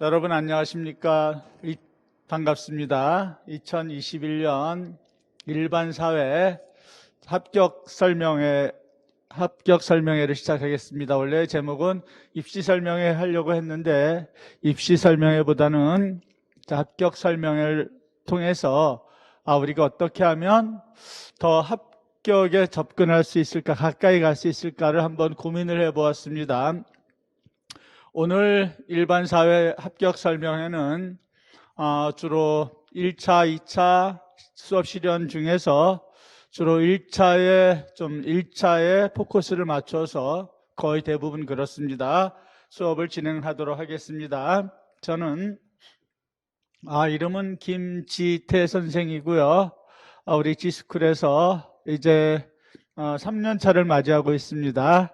여러분 안녕하십니까? 반갑습니다. 2021년 일반사회 합격 설명회를 시작하겠습니다. 원래 제목은 입시 설명회 하려고 했는데 입시 설명회보다는 합격 설명회를 통해서 우리가 어떻게 하면 더 합격에 접근할 수 있을까, 가까이 갈 수 있을까를 한번 고민을 해보았습니다. 오늘 일반사회 합격 설명회는 주로 1차, 2차 수업 실현 중에서 주로 1차에 포커스를 맞춰서 거의 대부분 그렇습니다. 수업을 진행하도록 하겠습니다. 저는 이름은 김지태 선생이고요. 우리 G스쿨에서 이제 3년 차를 맞이하고 있습니다.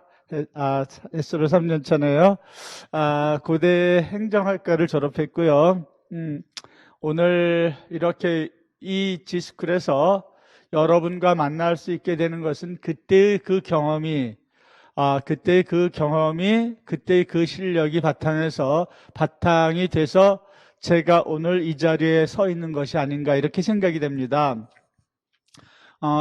S로 3년 차네요. 고대 행정학과를 졸업했고요. 오늘 이렇게 이 G스쿨에서 여러분과 만날 수 있게 되는 것은 그때의 그 경험이 그때의 그 실력이 바탕이 돼서 제가 오늘 이 자리에 서 있는 것이 아닌가 이렇게 생각이 됩니다.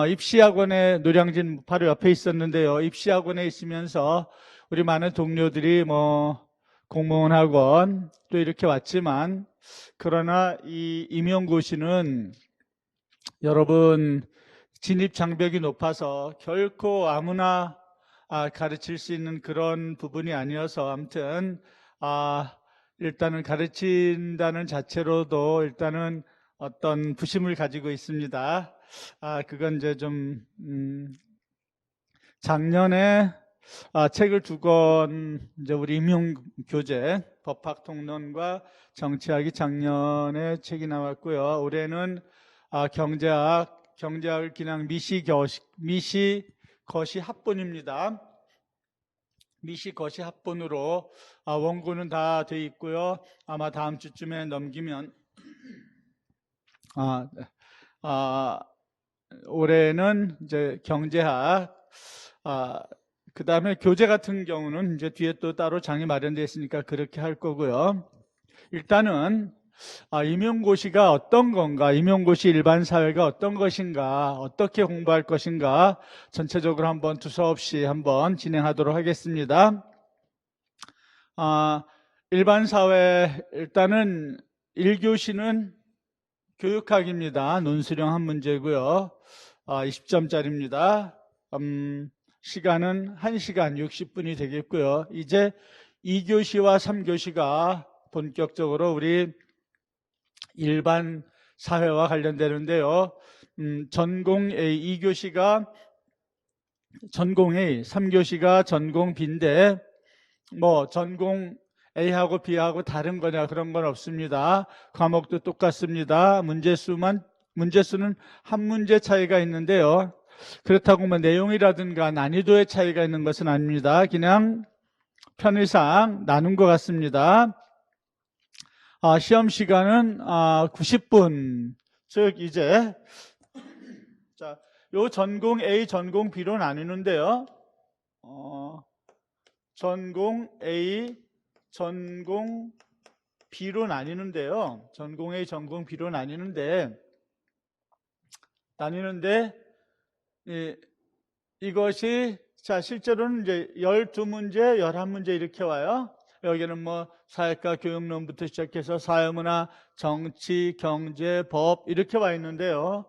입시학원에 노량진 바로 옆에 있었는데요. 입시학원에 있으면서 우리 많은 동료들이 공무원 학원 또 이렇게 왔지만, 그러나 이 임용고시는 여러분 진입 장벽이 높아서 결코 아무나 가르칠 수 있는 그런 부분이 아니어서, 아무튼 일단은 가르친다는 자체로도 일단은 어떤 부심을 가지고 있습니다. 그건 이제 좀 작년에 책을 2권 이제 우리 임용교재 법학통론과 정치학이 작년에 책이 나왔고요. 올해는 경제학을 그냥 미시거시 합본입니다. 미시거시 합본으로 원고는 다 돼 있고요. 아마 다음 주쯤에 넘기면 올해는 이제 경제학, 그 다음에 교재 같은 경우는 이제 뒤에 또 따로 장이 마련되어 있으니까 그렇게 할 거고요. 일단은 임용고시가 어떤 건가, 임용고시 일반 사회가 어떤 것인가, 어떻게 공부할 것인가 전체적으로 한번 두서없이 한번 진행하도록 하겠습니다. 일반 사회, 일단은 1교시는 교육학입니다. 논술형 한 문제고요. 20점짜리입니다. 시간은 1시간 60분이 되겠고요. 이제 2교시와 3교시가 본격적으로 우리 일반 사회와 관련되는데요. 전공 A, 2교시가 전공 A, 3교시가 전공 B인데 전공 A하고 B하고 다른 거냐, 그런 건 없습니다. 과목도 똑같습니다. 문제수는 한 문제 차이가 있는데요. 그렇다고 내용이라든가 난이도의 차이가 있는 것은 아닙니다. 그냥 편의상 나눈 것 같습니다. 시험 시간은 90분. 즉 이제 요 전공 A, 전공 B로 나누는데요. 전공 A, 전공 B로 나뉘는데요. 전공 A, 전공 B로 나뉘는데 이것이 실제로는 이제 12문제, 11문제 이렇게 와요. 여기는 사회과 교육론부터 시작해서 사회문화, 정치, 경제, 법 이렇게 와 있는데요.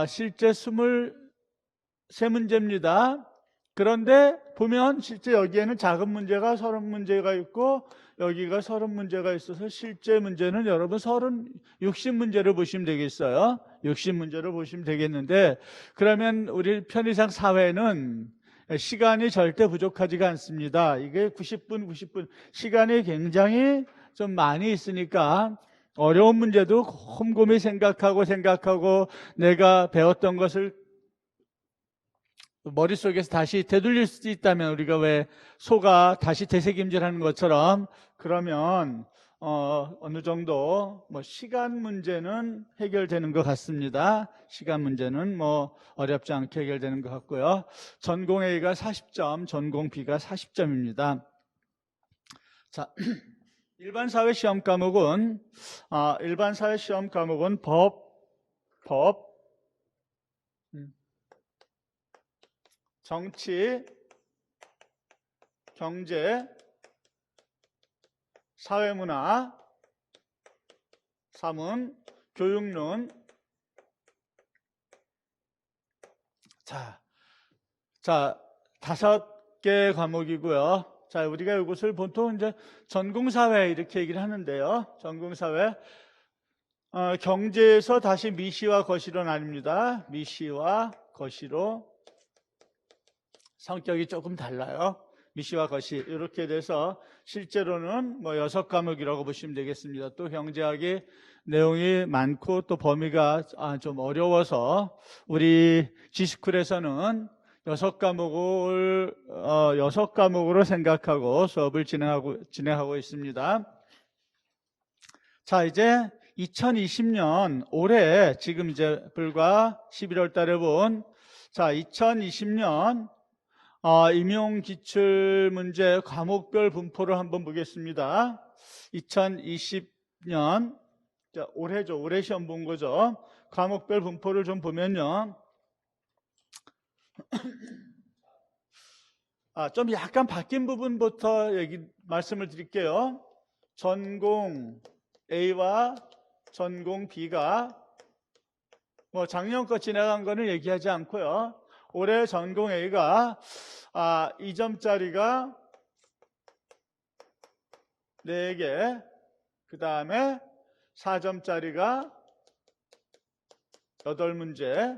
실제 23문제입니다. 그런데 보면 실제 여기에는 작은 문제가 30문제가 있고 여기가 30문제가 있어서 실제 문제는 여러분 60문제를 보시면 되겠어요. 60문제를 보시면 되겠는데, 그러면 우리 편의상 사회는 시간이 절대 부족하지가 않습니다. 이게 90분 시간이 굉장히 좀 많이 있으니까 어려운 문제도 곰곰이 생각하고 내가 배웠던 것을 머릿속에서 다시 되돌릴 수 있다면, 우리가 왜 소가 다시 되새김질하는 것처럼, 그러면 어느 정도 시간 문제는 해결되는 것 같습니다. 시간 문제는 어렵지 않게 해결되는 것 같고요. 전공 A가 40점, 전공 B가 40점입니다. 자, 일반 사회 시험 과목은 법, 정치, 경제, 사회문화, 사문, 교육론. 자, 5개 과목이고요. 자, 우리가 이것을 보통 이제 전공사회 이렇게 얘기를 하는데요. 전공사회. 경제에서 다시 미시와 거시로 나뉩니다. 미시와 거시로. 성격이 조금 달라요. 미시와 거시. 이렇게 돼서 실제로는 뭐 6과목이라고 보시면 되겠습니다. 또 경제학이 내용이 많고 또 범위가 좀 어려워서 우리 G스쿨에서는 6과목으로 생각하고 수업을 진행하고 있습니다. 자, 이제 2020년 올해 지금 이제 불과 11월 달에 본 2020년 임용기출문제 과목별 분포를 한번 보겠습니다. 2020년 올해죠. 올해 시험 본 거죠. 과목별 분포를 좀 보면요. 좀 약간 바뀐 부분부터 말씀을 드릴게요. 전공 A와 전공 B가 뭐 작년 거 지나간 거는 얘기하지 않고요. 올해 전공 A가 2점짜리가 4개, 그 다음에 4점짜리가 8문제,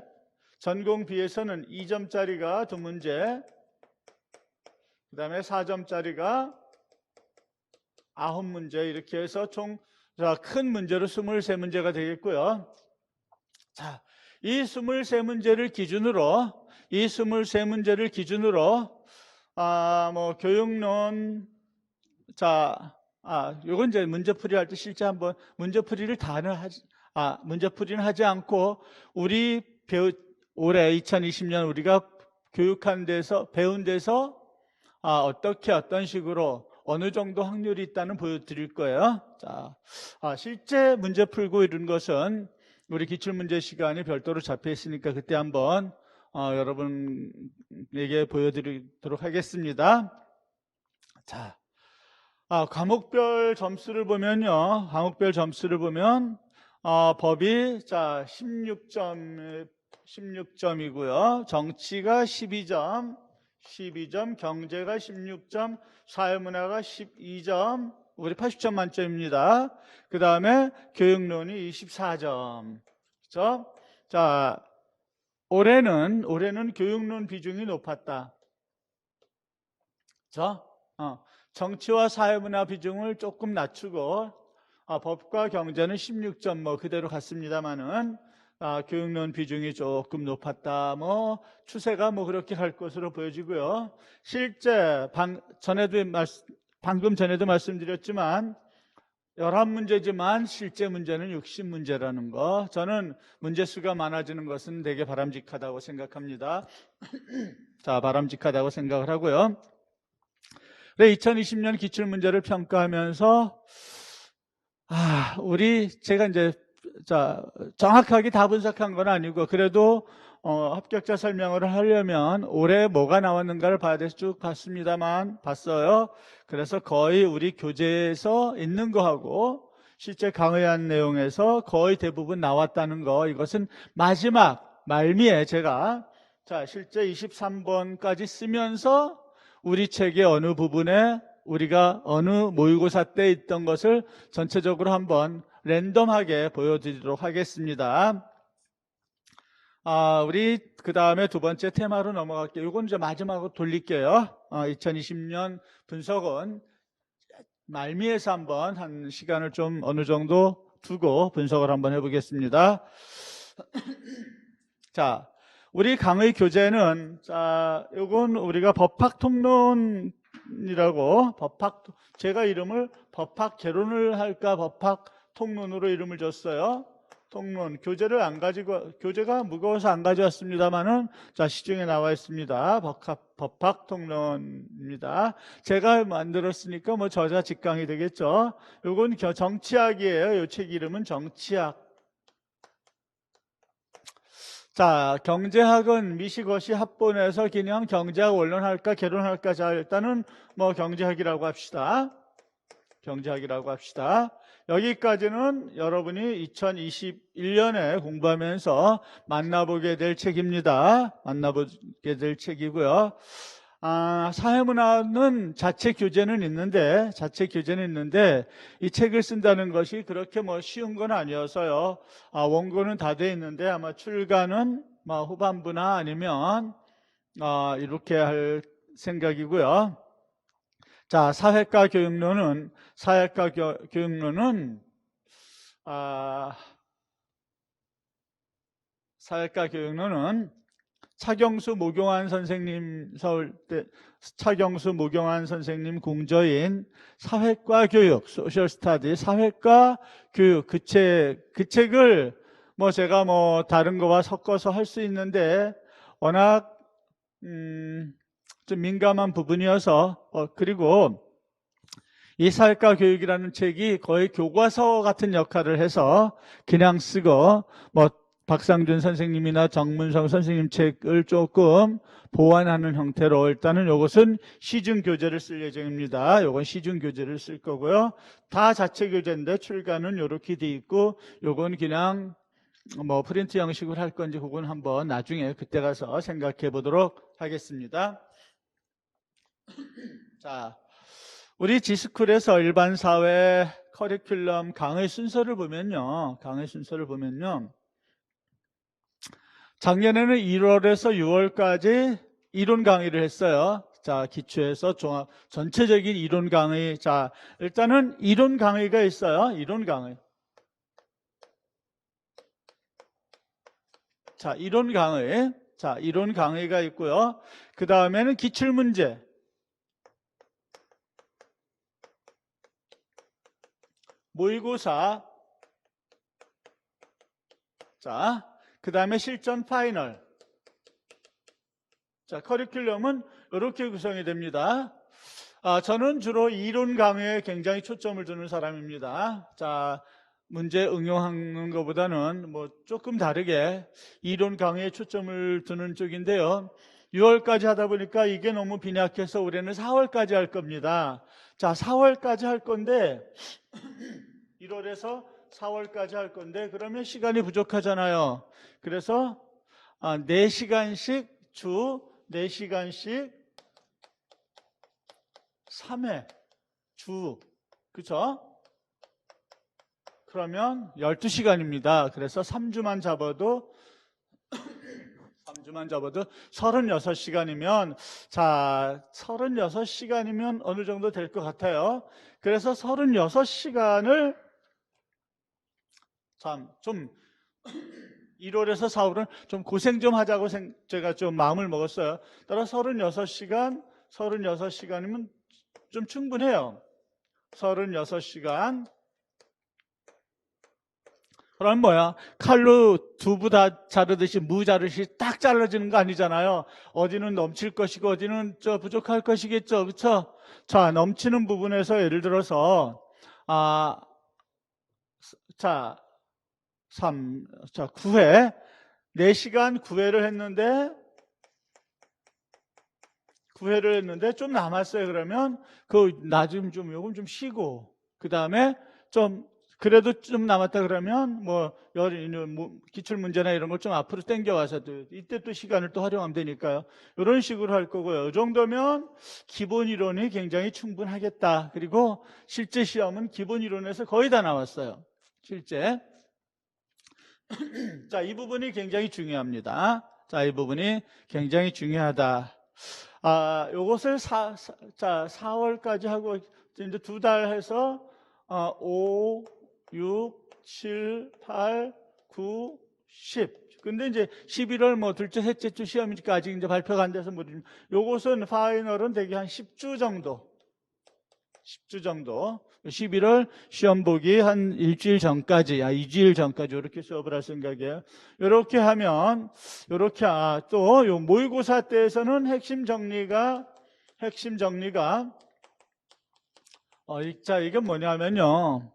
전공 B에서는 2점짜리가 2문제, 그 다음에 4점짜리가 9문제, 이렇게 해서 총 큰 문제로 23문제가 되겠고요. 자, 이 23문제를 기준으로 뭐 교육론, 요건 이제 문제풀이 할 때 실제 한번 문제풀이는 하지 않고 우리 올해 2020년 우리가 교육한 데서 배운 데서 어떤 식으로 어느 정도 확률이 있다는 보여드릴 거예요. 자, 실제 문제 풀고 이런 것은 우리 기출문제 시간이 별도로 잡혀 있으니까 그때 한번 여러분에게 보여드리도록 하겠습니다. 자, 과목별 점수를 보면요. 법이 16점이고요. 정치가 12점, 경제가 16점, 사회문화가 12점, 우리 80점 만점입니다. 그 다음에 교육론이 24점. 그렇죠? 자, 올해는 교육론 비중이 높았다. 그렇죠? 정치와 사회문화 비중을 조금 낮추고 법과 경제는 16점 뭐 그대로 갔습니다만은 교육론 비중이 조금 높았다. 뭐 추세가 뭐 그렇게 갈 것으로 보여지고요. 실제 방금 전에도 말씀드렸지만 11문제지만 실제 문제는 60문제라는 거. 저는 문제 수가 많아지는 것은 되게 바람직하다고 생각합니다. 자, 바람직하다고 생각을 하고요. 2020년 기출문제를 평가하면서 제가 이제 정확하게 다 분석한 건 아니고 그래도 합격자 설명을 하려면 올해 뭐가 나왔는가를 봐야 돼서 쭉 봤어요. 그래서 거의 우리 교재에서 있는 거하고 실제 강의한 내용에서 거의 대부분 나왔다는 거, 이것은 마지막 말미에 제가 실제 23번까지 쓰면서 우리 책의 어느 부분에 우리가 어느 모의고사 때 있던 것을 전체적으로 한번 랜덤하게 보여드리도록 하겠습니다. 우리 그 다음에 두 번째 테마로 넘어갈게요. 이건 이제 마지막으로 돌릴게요. 2020년 분석은 말미에서 한번 한 시간을 좀 어느 정도 두고 분석을 한번 해보겠습니다. 자, 우리 강의 교재는 이건 우리가 법학통론이라고 제가 이름을 법학개론을 할까 법학통론으로 이름을 줬어요. 통론, 교재가 무거워서 안 가져왔습니다만은, 자, 시중에 나와 있습니다. 법학 통론입니다. 제가 만들었으니까 뭐 저자 직강이 되겠죠. 요건 정치학이에요. 요 책 이름은 정치학. 자, 경제학은 미시거시 합본에서 그냥 경제학 원론할까, 개론할까? 자, 일단은 뭐 경제학이라고 합시다. 경제학이라고 합시다. 여기까지는 여러분이 2021년에 공부하면서 만나보게 될 책입니다. 만나보게 될 책이고요. 사회문화는 자체 교재는 있는데 이 책을 쓴다는 것이 그렇게 뭐 쉬운 건 아니어서요. 원고는 다 돼 있는데 아마 출간은 후반부나 아니면 이렇게 할 생각이고요. 자, 사회과 교육론은 차경수 모경환 선생님, 서울대 차경수 모경환 선생님 공저인 사회과 교육, 소셜 스타디, 사회과 교육, 그 책을 뭐 제가 뭐 다른 거와 섞어서 할 수 있는데 워낙 좀 민감한 부분이어서 그리고 이 사회과 교육이라는 책이 거의 교과서 같은 역할을 해서 그냥 쓰고 뭐 박상준 선생님이나 정문성 선생님 책을 조금 보완하는 형태로 일단은 이것은 시중 교재를 쓸 예정입니다. 이건 시중 교재를 쓸 거고요. 다 자체 교재인데 출간은 이렇게 돼 있고 이건 그냥 뭐 프린트 형식으로 할 건지 그건 한번 나중에 그때 가서 생각해 보도록 하겠습니다. 자, 우리 지스쿨에서 일반 사회 커리큘럼 강의 순서를 보면요. 작년에는 1월에서 6월까지 이론 강의를 했어요. 자, 기초에서 전체적인 이론 강의. 자, 일단은 이론 강의가 있어요. 이론 강의. 자, 이론 강의가 있고요. 그 다음에는 기출문제. 모의고사. 자, 그 다음에 실전 파이널. 자, 커리큘럼은 이렇게 구성이 됩니다. 저는 주로 이론 강의에 굉장히 초점을 두는 사람입니다. 자, 문제 응용하는 것보다는 뭐 조금 다르게 이론 강의에 초점을 두는 쪽인데요. 6월까지 하다 보니까 이게 너무 빈약해서 올해는 4월까지 할 겁니다. 자, 4월까지 할 건데 1월에서 4월까지 할 건데 그러면 시간이 부족하잖아요. 그래서 4시간씩 주 4시간씩 3회 주, 그쵸? 그러면 12시간입니다. 그래서 3주만 잡아도 36시간이면, 자, 36시간이면 어느 정도 될 것 같아요. 그래서 36시간을 좀 1월에서 4월은 좀 고생 좀 하자고 제가 좀 마음을 먹었어요. 따라 36시간이면 좀 충분해요. 36시간. 그럼 뭐야? 칼로 두부 다 자르듯이 무 자르듯이 딱 잘라지는 거 아니잖아요. 어디는 넘칠 것이고 어디는 부족할 것이겠죠. 그렇죠? 자, 넘치는 부분에서 예를 들어서 9회 4시간 9회를 했는데 좀 남았어요. 그러면 나 지금 요금 좀 쉬고 그 다음에 그래도 좀 남았다 그러면 기출 문제나 이런 걸 좀 앞으로 당겨와서 이때 또 시간을 또 활용하면 되니까요. 이런 식으로 할 거고요. 이 정도면 기본 이론이 굉장히 충분하겠다. 그리고 실제 시험은 기본 이론에서 거의 다 나왔어요. 실제. 자, 이 부분이 굉장히 중요합니다. 자, 이 부분이 굉장히 중요하다. 요것을 4월까지 하고 이제 2달 해서 5, 6, 7, 8, 9, 10. 근데 이제 11월 둘째, 셋째 주 시험이니까 아직 이제 발표가 안 돼서 요것은 파이널은 대개 한 10주 정도. 11월 시험 보기 한 일주일 전까지, 2주일 전까지 이렇게 수업을 할 생각이에요. 이렇게 하면, 이렇게, 또, 요 모의고사 때에서는 핵심 정리가, 자, 이게 뭐냐면요.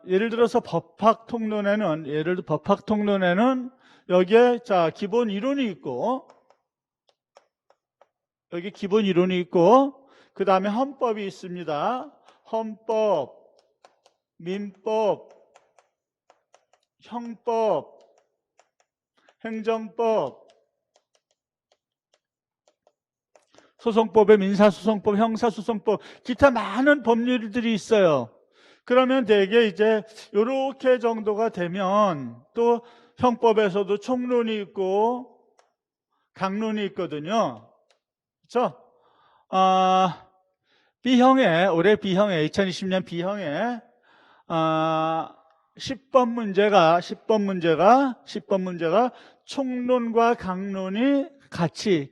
예를 들어서 법학 통론에는 여기에, 자, 기본 이론이 있고, 여기 기본 이론이 있고, 그 다음에 헌법이 있습니다. 헌법, 민법, 형법, 행정법, 소송법에 민사소송법, 형사소송법, 기타 많은 법률들이 있어요. 그러면 대개 이제 요렇게 정도가 되면 또 형법에서도 총론이 있고 강론이 있거든요. 그렇죠? 올해 B형에 2020년 B형에 10번 문제가 총론과 강론이 같이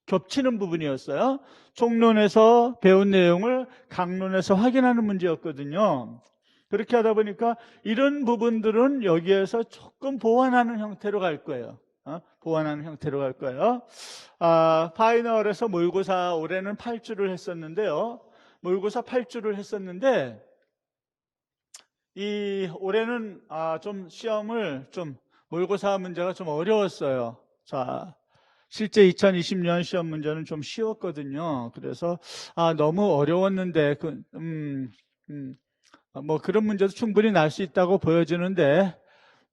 겹치는 부분이었어요. 총론에서 배운 내용을 강론에서 확인하는 문제였거든요. 그렇게 하다 보니까 이런 부분들은 여기에서 조금 보완하는 형태로 갈 거예요. 파이널에서 모의고사 올해는 8주를 했었는데요. 모의고사 8주를 했었는데 올해는 좀 모의고사 문제가 좀 어려웠어요. 자, 실제 2020년 시험 문제는 좀 쉬웠거든요. 그래서 너무 어려웠는데 뭐 그런 문제도 충분히 날 수 있다고 보여지는데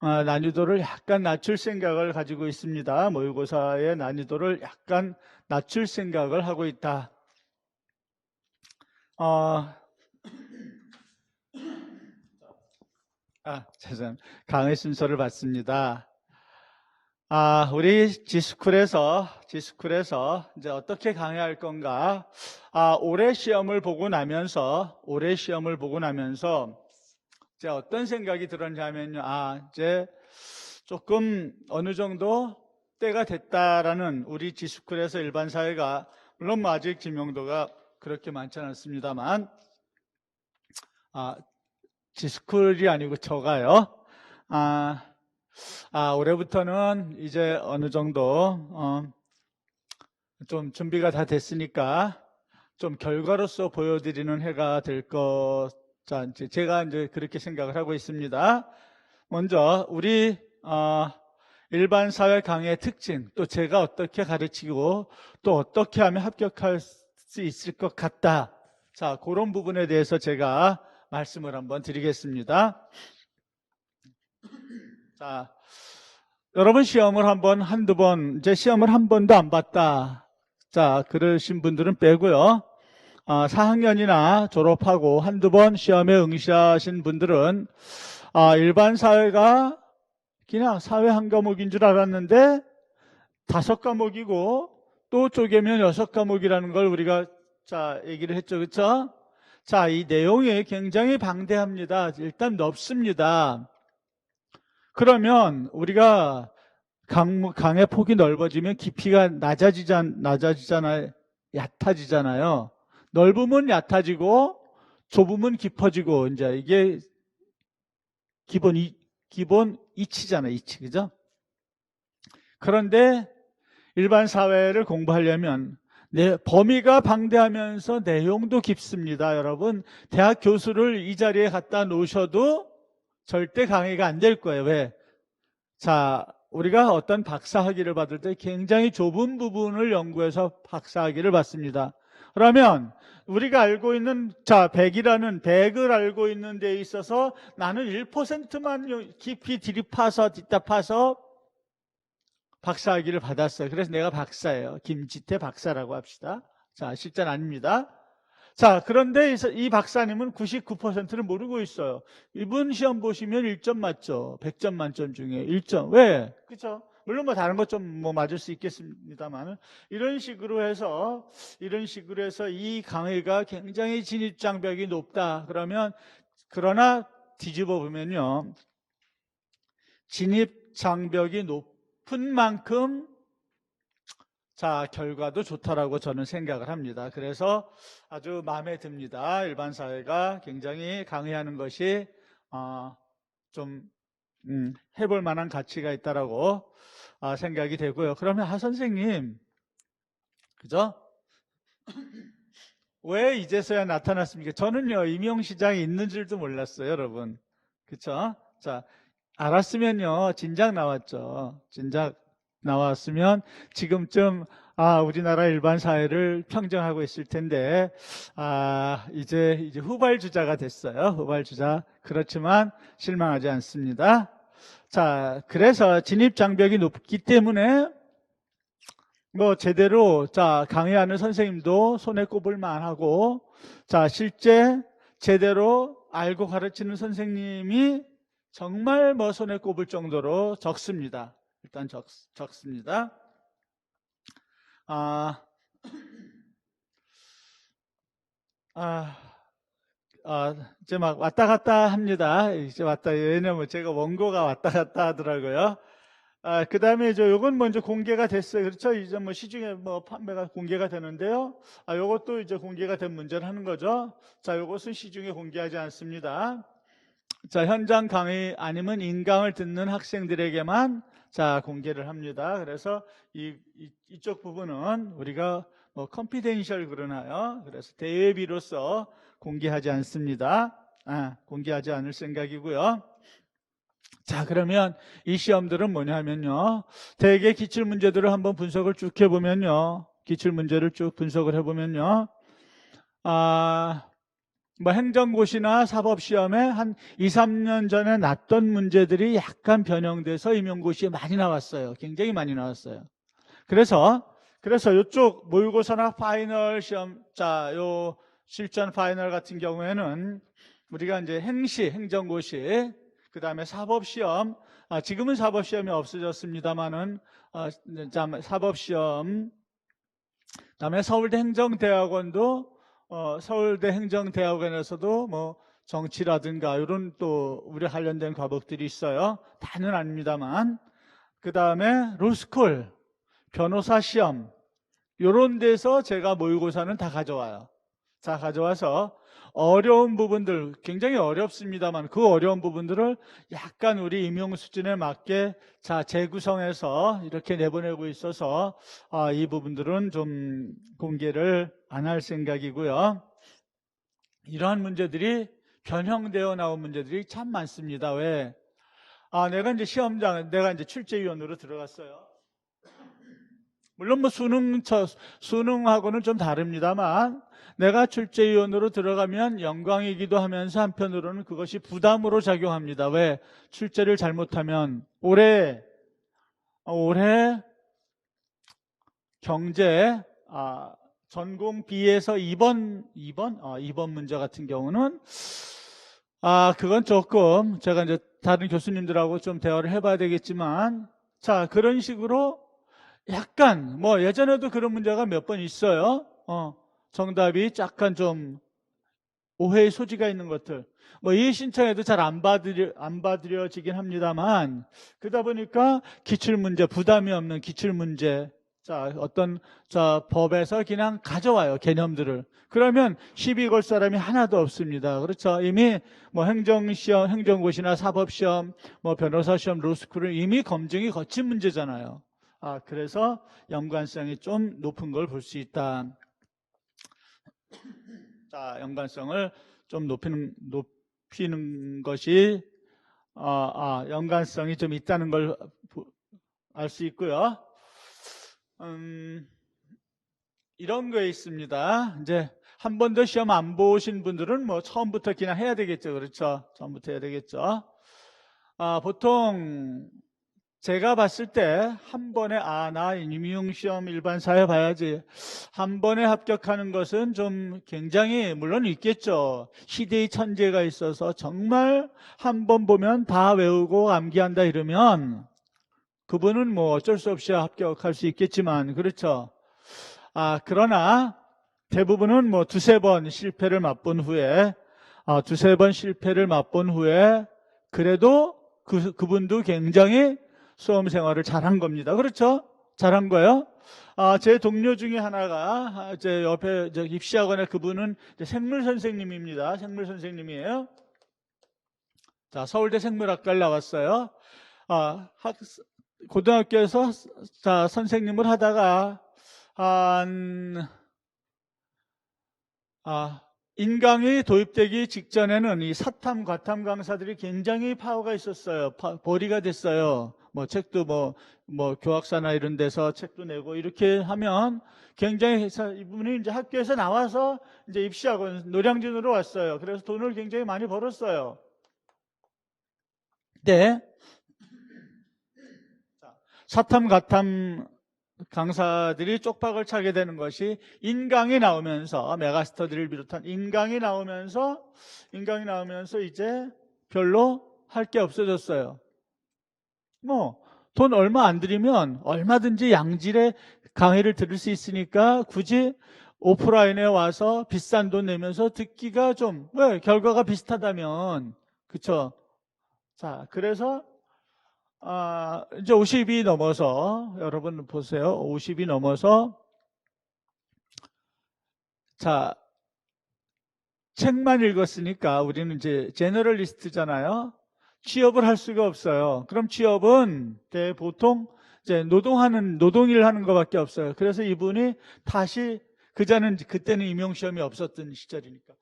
난이도를 약간 낮출 생각을 가지고 있습니다. 모의고사의 난이도를 약간 낮출 생각을 하고 있다. 죄송합니다. 강의 순서를 받습니다. 우리 지스쿨에서 이제 어떻게 강의할 건가? 올해 시험을 보고 나면서 이제 어떤 생각이 들었냐면요. 이제 조금 어느 정도 때가 됐다라는 우리 지스쿨에서 일반 사회가 물론 뭐 아직 지명도가 그렇게 많지는 않습니다만 지스쿨이 아니고 저가요. 올해부터는 이제 어느 정도 좀 준비가 다 됐으니까 좀 결과로서 보여드리는 해가 될 것. 자, 제가 이제 그렇게 생각을 하고 있습니다. 먼저 우리 일반 사회 강의의 특징, 또 제가 어떻게 가르치고 또 어떻게 하면 합격할 수 있을 것 같다. 자, 그런 부분에 대해서 제가 말씀을 한번 드리겠습니다. 자, 여러분 시험을 한두 번, 이제 시험을 한 번도 안 봤다. 자, 그러신 분들은 빼고요. 4학년이나 졸업하고 한두 번 시험에 응시하신 분들은 일반 사회가 그냥 사회 한 과목인 줄 알았는데 5과목이고 또 쪼개면 6과목이라는 걸 우리가 얘기를 했죠. 그렇죠? 자, 이 내용이 굉장히 방대합니다. 일단 넓습니다. 그러면 우리가 강의 폭이 넓어지면 깊이가 얕아지잖아요. 넓으면 얕아지고 좁으면 깊어지고 이제 이게 기본 이치잖아요. 이치, 그죠? 그런데 일반 사회를 공부하려면 범위가 방대하면서 내용도 깊습니다. 여러분, 대학 교수를 이 자리에 갖다 놓으셔도 절대 강의가 안 될 거예요. 왜? 자, 우리가 어떤 박사학위를 받을 때 굉장히 좁은 부분을 연구해서 박사학위를 받습니다. 그러면 우리가 알고 있는 100을 알고 있는 데 있어서 나는 1%만 깊이 뒷파서 박사학위를 받았어요. 그래서 내가 박사예요. 김지태 박사라고 합시다. 자, 실제는 아닙니다. 자, 그런데 이 박사님은 99%를 모르고 있어요. 이분 시험 보시면 1점 맞죠? 100점 만점 중에 1점. 왜? 그렇죠? 물론 뭐 다른 것 좀 맞을 수 있겠습니다만 이런 식으로 해서 이 강의가 굉장히 진입장벽이 높다. 그러나 뒤집어 보면요. 진입장벽이 높은 만큼 자, 결과도 좋다라고 저는 생각을 합니다. 그래서 아주 마음에 듭니다. 일반 사회가 굉장히 강의하는 것이 좀 해볼 만한 가치가 있다라고 생각이 되고요. 그러면 하 선생님, 그죠? 왜 이제서야 나타났습니까? 저는요, 임용시장이 있는 줄도 몰랐어요, 여러분. 그쵸? 자, 알았으면요, 진작 나왔죠. 진작 나왔으면 지금쯤 우리나라 일반 사회를 평정하고 있을 텐데 이제 후발주자가 됐어요. 후발주자. 그렇지만 실망하지 않습니다. 자, 그래서 진입 장벽이 높기 때문에 뭐 제대로 강의하는 선생님도 손에 꼽을 만하고, 실제 제대로 알고 가르치는 선생님이 정말 뭐 손에 꼽을 정도로 적습니다. 일단 적습니다. 이제 막 왔다 갔다 합니다. 이제 왜냐면 제가 원고가 왔다 갔다 하더라고요. 그 다음에 요건 먼저 공개가 됐어요. 그렇죠? 이제 뭐 시중에 뭐 판매가 공개가 되는데요. 요것도 이제 공개가 된 문제를 하는 거죠. 자, 요것은 시중에 공개하지 않습니다. 자, 현장 강의 아니면 인강을 듣는 학생들에게만 공개를 합니다. 그래서 이쪽 부분은 우리가 뭐 컨피덴셜 그러나요? 그래서 대외비로서 공개하지 않습니다. 공개하지 않을 생각이고요. 자, 그러면 이 시험들은 뭐냐면요, 대개 기출문제들을 한번 분석을 쭉 해보면요, 기출문제를 쭉 분석을 해보면요, 뭐 행정고시나 사법시험에 한 2, 3년 전에 났던 문제들이 약간 변형돼서 임용고시에 많이 나왔어요. 굉장히 많이 나왔어요. 그래서 이쪽 모의고사나 파이널 시험, 요 실전 파이널 같은 경우에는 우리가 이제 행정고시, 그 다음에 사법시험, 지금은 사법시험이 없어졌습니다만은, 사법시험, 그 다음에 서울대 행정대학원도, 서울대 행정대학원에서도 뭐 정치라든가 이런 또 우리 관련된 과목들이 있어요. 다는 아닙니다만. 그 다음에 로스쿨, 변호사 시험, 이런 데서 제가 모의고사는 다 가져와요. 자, 가져와서 어려운 부분들, 굉장히 어렵습니다만 그 어려운 부분들을 약간 우리 임용 수준에 맞게 재구성해서 이렇게 내보내고 있어서 이 부분들은 좀 공개를 안 할 생각이고요. 이러한 문제들이 변형되어 나온 문제들이 참 많습니다. 왜? 내가 이제 내가 이제 출제위원으로 들어갔어요. 물론 뭐 수능하고는 좀 다릅니다만, 내가 출제위원으로 들어가면 영광이기도 하면서 한편으로는 그것이 부담으로 작용합니다. 왜? 출제를 잘못하면 올해 경제 전공 B에서 2번 문제 같은 경우는 그건 조금 제가 이제 다른 교수님들하고 좀 대화를 해봐야 되겠지만, 그런 식으로 약간 뭐 예전에도 그런 문제가 몇 번 있어요. 정답이 약간 좀 오해의 소지가 있는 것들, 뭐 이의 신청해도 잘 안 받으려지긴 합니다만, 그러다 보니까 기출문제, 부담이 없는 기출문제, 어떤 법에서 그냥 가져와요, 개념들을. 그러면 시비 걸 사람이 하나도 없습니다. 그렇죠? 이미 뭐 행정시험, 행정고시나 사법시험, 뭐 변호사시험, 로스쿨은 이미 검증이 거친 문제잖아요. 그래서 연관성이 좀 높은 걸 볼 수 있다. 연관성을 좀 높이는 것이 연관성이 좀 있다는 걸 알 수 있고요. 이런 거에 있습니다. 이제 한 번도 시험 안 보신 분들은 뭐 처음부터 그냥 해야 되겠죠. 그렇죠? 처음부터 해야 되겠죠. 보통 제가 봤을 때 한 번에 나 임용시험 일반사회 봐야지, 한 번에 합격하는 것은 좀 굉장히 물론 있겠죠. 시대의 천재가 있어서 정말 한 번 보면 다 외우고 암기한다 이러면 그분은 뭐 어쩔 수 없이 합격할 수 있겠지만, 그렇죠. 그러나 대부분은 뭐 두세 번 실패를 맛본 후에 그래도 그분도 굉장히 수험 생활을 잘한 겁니다. 그렇죠? 잘한 거예요? 제 동료 중에 하나가 제 옆에 입시학원에 그분은 생물 선생님입니다. 생물 선생님이에요. 자, 서울대 생물학과를 나왔어요. 고등학교에서 자, 선생님을 하다가 한 인강이 도입되기 직전에는 이 사탐, 과탐 강사들이 굉장히 파워가 있었어요. 벌이가 됐어요. 뭐 책도 뭐 교학사나 이런 데서 책도 내고 이렇게 하면 굉장히 이분이 이제 학교에서 나와서 이제 입시학원 노량진으로 왔어요. 그래서 돈을 굉장히 많이 벌었어요. 네. 사탐, 과탐 강사들이 쪽박을 차게 되는 것이 인강이 나오면서, 메가스터디를 비롯한 인강이 나오면서 이제 별로 할 게 없어졌어요. 돈 얼마 안 들이면 얼마든지 양질의 강의를 들을 수 있으니까 굳이 오프라인에 와서 비싼 돈 내면서 듣기가 왜? 결과가 비슷하다면. 그쵸? 자, 그래서 이제 50이 넘어서, 여러분 보세요. 50이 넘어서, 자, 책만 읽었으니까 우리는 이제 제너럴리스트잖아요. 취업을 할 수가 없어요. 그럼 취업은 보통 이제 노동일 하는 것밖에 없어요. 그래서 이분이 다시, 그때는 임용시험이 없었던 시절이니까.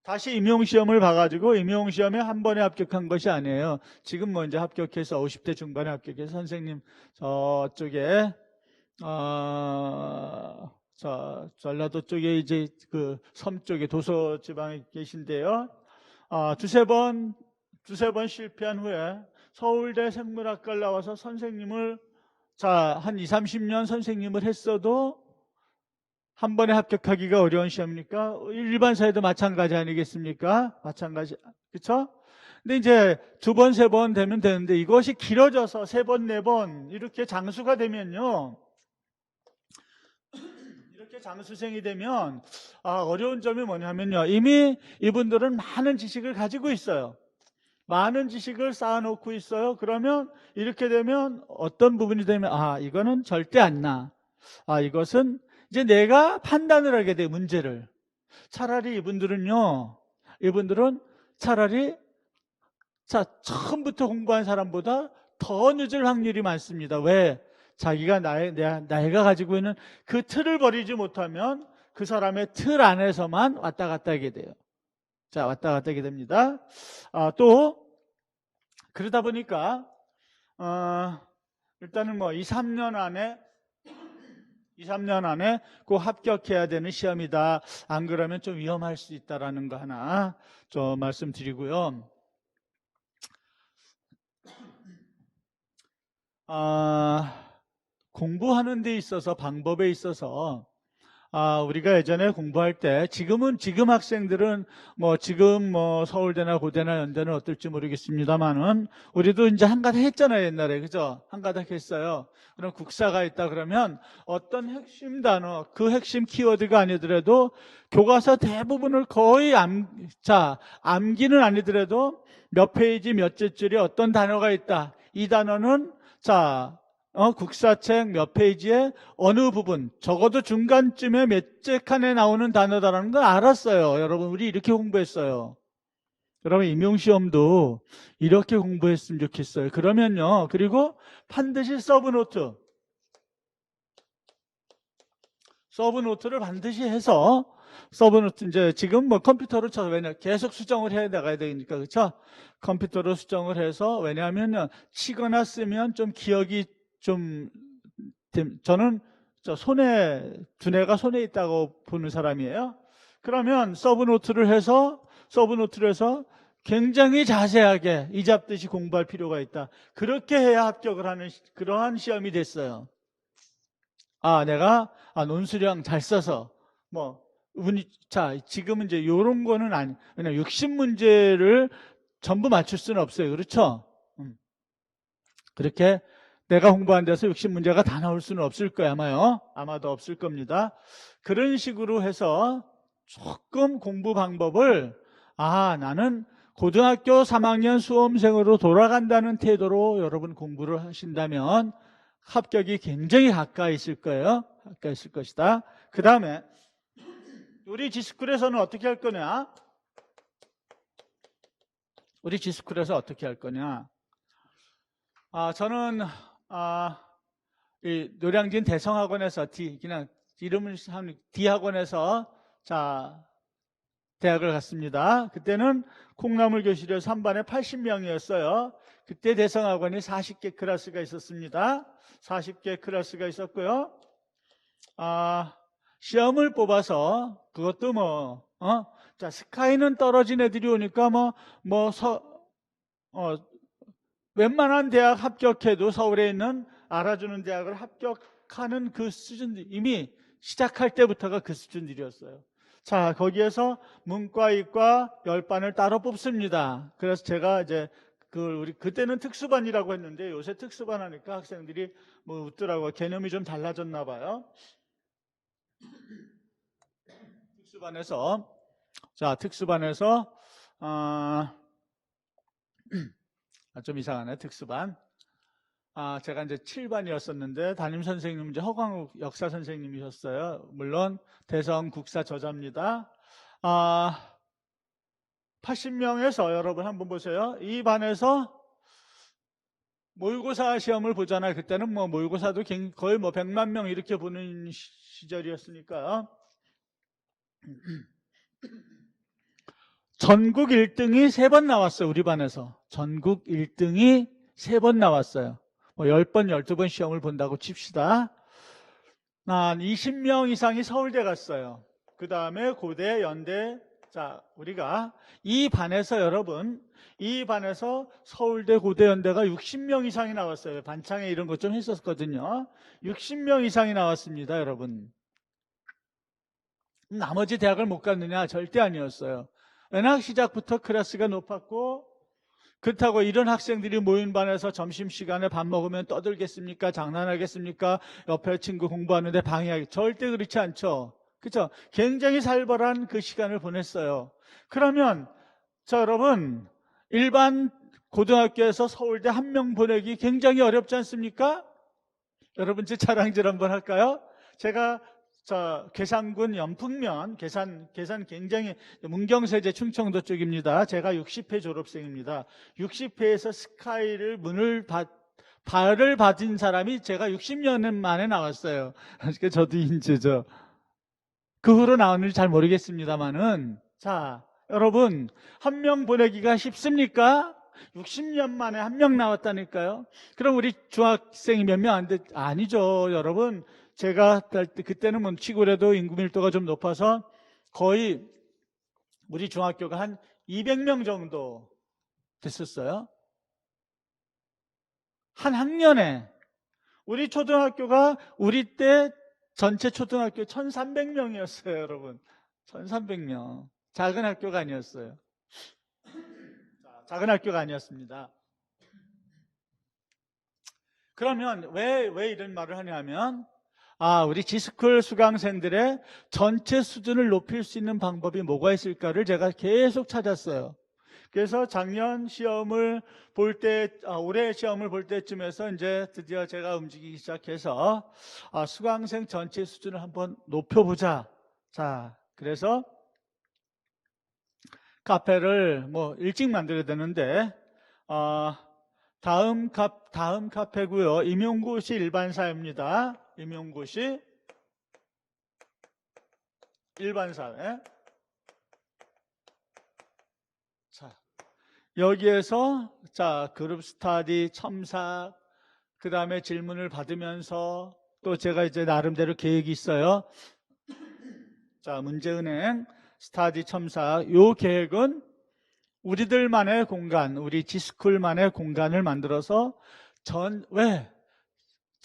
다시 임용시험을 봐가지고 임용시험에 한 번에 합격한 것이 아니에요. 지금 뭐 이제 합격해서 50대 중반에 합격해서 선생님 저쪽에 전라도 쪽에 이제 그 섬 쪽에 도서 지방에 계신데요. 두세 번 실패한 후에 서울대 생물학과를 나와서 선생님을 한 20, 30년 선생님을 했어도 한 번에 합격하기가 어려운 시험이니까 일반 사회도 마찬가지 아니겠습니까? 마찬가지. 그렇죠? 근데 이제 두 번, 세 번 되면 되는데 이것이 길어져서 세 번, 네 번 이렇게 장수가 되면요. 이렇게 장수생이 되면 어려운 점이 뭐냐면요. 이미 이분들은 많은 지식을 가지고 있어요. 많은 지식을 쌓아놓고 있어요. 그러면 이렇게 되면 어떤 부분이 되면 이거는 절대 안 나. 이것은 이제 내가 판단을 하게 돼요. 문제를. 차라리 이분들은 차라리 처음부터 공부한 사람보다 더 늦을 확률이 많습니다. 왜? 자기가 나이가 가지고 있는 그 틀을 버리지 못하면 그 사람의 틀 안에서만 왔다 갔다 하게 돼요. 자, 왔다 갔다 하게 됩니다. 또 그러다 보니까 일단은 2, 3년 안에 꼭 합격해야 되는 시험이다. 안 그러면 좀 위험할 수 있다라는 거 하나 좀 말씀드리고요. 공부하는 데 있어서, 방법에 있어서 우리가 예전에 공부할 때, 지금 학생들은 지금 서울대나 고대나 연대는 어떨지 모르겠습니다만은, 우리도 이제 한가닥 했잖아요, 옛날에. 그죠? 한가닥 했어요. 그럼 국사가 있다 그러면 어떤 핵심 단어, 그 핵심 키워드가 아니더라도 교과서 대부분을 거의 암기는 아니더라도 몇 페이지 몇째 줄에 어떤 단어가 있다. 이 단어는 국사책 몇 페이지에 어느 부분, 적어도 중간쯤에 몇째 칸에 나오는 단어다라는 걸 알았어요. 여러분, 우리 이렇게 공부했어요. 여러분, 임용시험도 이렇게 공부했으면 좋겠어요. 그러면요, 그리고 반드시 서브노트를 반드시 해서, 서브노트, 이제 지금 컴퓨터로 쳐서, 계속 수정을 해 나가야 되니까, 그렇죠? 컴퓨터로 수정을 해서, 왜냐하면 치거나 쓰면 좀 기억이 저는 두뇌가 손에 있다고 보는 사람이에요. 그러면 서브노트를 해서 굉장히 자세하게 이잡듯이 공부할 필요가 있다. 그렇게 해야 합격을 하는 그러한 시험이 됐어요. 내가 논술형 잘 써서 지금은 이제 이런 거는 왜냐면 60문제를 전부 맞출 수는 없어요. 그렇죠? 그렇게 내가 공부한 데서 60문제가 다 나올 수는 없을 거예요. 아마도 없을 겁니다. 그런 식으로 해서 조금 공부 방법을 나는 고등학교 3학년 수험생으로 돌아간다는 태도로 여러분 공부를 하신다면 합격이 굉장히 가까이 있을 거예요. 가까이 있을 것이다. 그 다음에 우리 지스쿨에서는 어떻게 할 거냐? 우리 지스쿨에서 어떻게 할 거냐? 저는 이 노량진 대성학원에서 그냥 이름을 한 D학원에서 대학을 갔습니다. 그때는 콩나물 교실에서 한 반에 80명이었어요. 그때 대성학원이 40개 클래스가 있었습니다. 40개 클래스가 있었고요. 시험을 뽑아서 그것도 스카이는 떨어진 애들이 오니까 웬만한 대학 합격해도 서울에 있는 알아주는 대학을 합격하는 그 수준, 이미 시작할 때부터가 그 수준들이었어요. 자, 거기에서 문과, 이과 10반을 따로 뽑습니다. 그래서 제가 이제 우리 그때는 특수반이라고 했는데 요새 특수반 하니까 학생들이 웃더라고요. 개념이 좀 달라졌나 봐요. 특수반에서 좀 이상하네. 특수반. 제가 이제 7반이었었는데 담임 선생님은 이제 허광욱 역사 선생님이셨어요. 물론 대성 국사 저자입니다. 80명에서 여러분 한번 보세요. 이 반에서 모의고사 시험을 보잖아요. 그때는 모의고사도 거의 100만 명 이렇게 보는 시절이었으니까. 전국 1등이 3번 나왔어요. 우리 반에서. 전국 1등이 3번 나왔어요. 10번, 12번 시험을 본다고 칩시다. 한 20명 이상이 서울대 갔어요. 그 다음에 고대, 연대. 우리가 이 반에서 서울대, 고대, 연대가 60명 이상이 나왔어요. 반창에 이런 것 좀 했었거든요. 60명 이상이 나왔습니다, 여러분. 나머지 대학을 못 갔느냐? 절대 아니었어요. 워낙 시작부터 클래스가 높았고, 그렇다고 이런 학생들이 모인 반에서 점심시간에 밥 먹으면 떠들겠습니까? 장난하겠습니까? 옆에 친구 공부하는데 방해하기. 절대 그렇지 않죠. 그렇죠? 굉장히 살벌한 그 시간을 보냈어요. 그러면 여러분, 일반 고등학교에서 서울대 1명 보내기 굉장히 어렵지 않습니까? 여러분 제 자랑질 한번 할까요? 제가 계산군 연풍면, 계산 굉장히, 문경세제 충청도 쪽입니다. 제가 60회 졸업생입니다. 60회에서 스카이를 발을 받은 사람이 제가 60년 만에 나왔어요. 그러니까 저도 인재죠. 그 후로 나오는지 잘 모르겠습니다만은, 여러분, 1명 보내기가 쉽습니까? 60년 만에 1명 나왔다니까요. 그럼 우리 중학생이 몇 명 안 돼? 아니죠, 여러분. 제가 그때는 치고라도 인구 밀도가 좀 높아서 거의 우리 중학교가 한 200명 정도 됐었어요. 한 학년에. 우리 초등학교가 우리 때 전체 초등학교 1300명이었어요, 여러분. 1300명. 작은 학교가 아니었어요. 작은 학교가 아니었습니다. 그러면 왜 이런 말을 하냐면, 우리 지스쿨 수강생들의 전체 수준을 높일 수 있는 방법이 뭐가 있을까를 제가 계속 찾았어요. 그래서 작년 시험을 볼 때, 올해 시험을 볼 때쯤에서 이제 드디어 제가 움직이기 시작해서 수강생 전체 수준을 한번 높여보자. 그래서 카페를 일찍 만들어야 되는데, 다음 카페고요. 임용고시 일반사회입니다. 임용고시 일반사회. 여기에서 그룹 스터디 첨삭, 그 다음에 질문을 받으면서 또 제가 이제 나름대로 계획이 있어요. 문제은행 스터디 첨삭. 요 계획은 우리들만의 공간, 우리 지스쿨만의 공간을 만들어서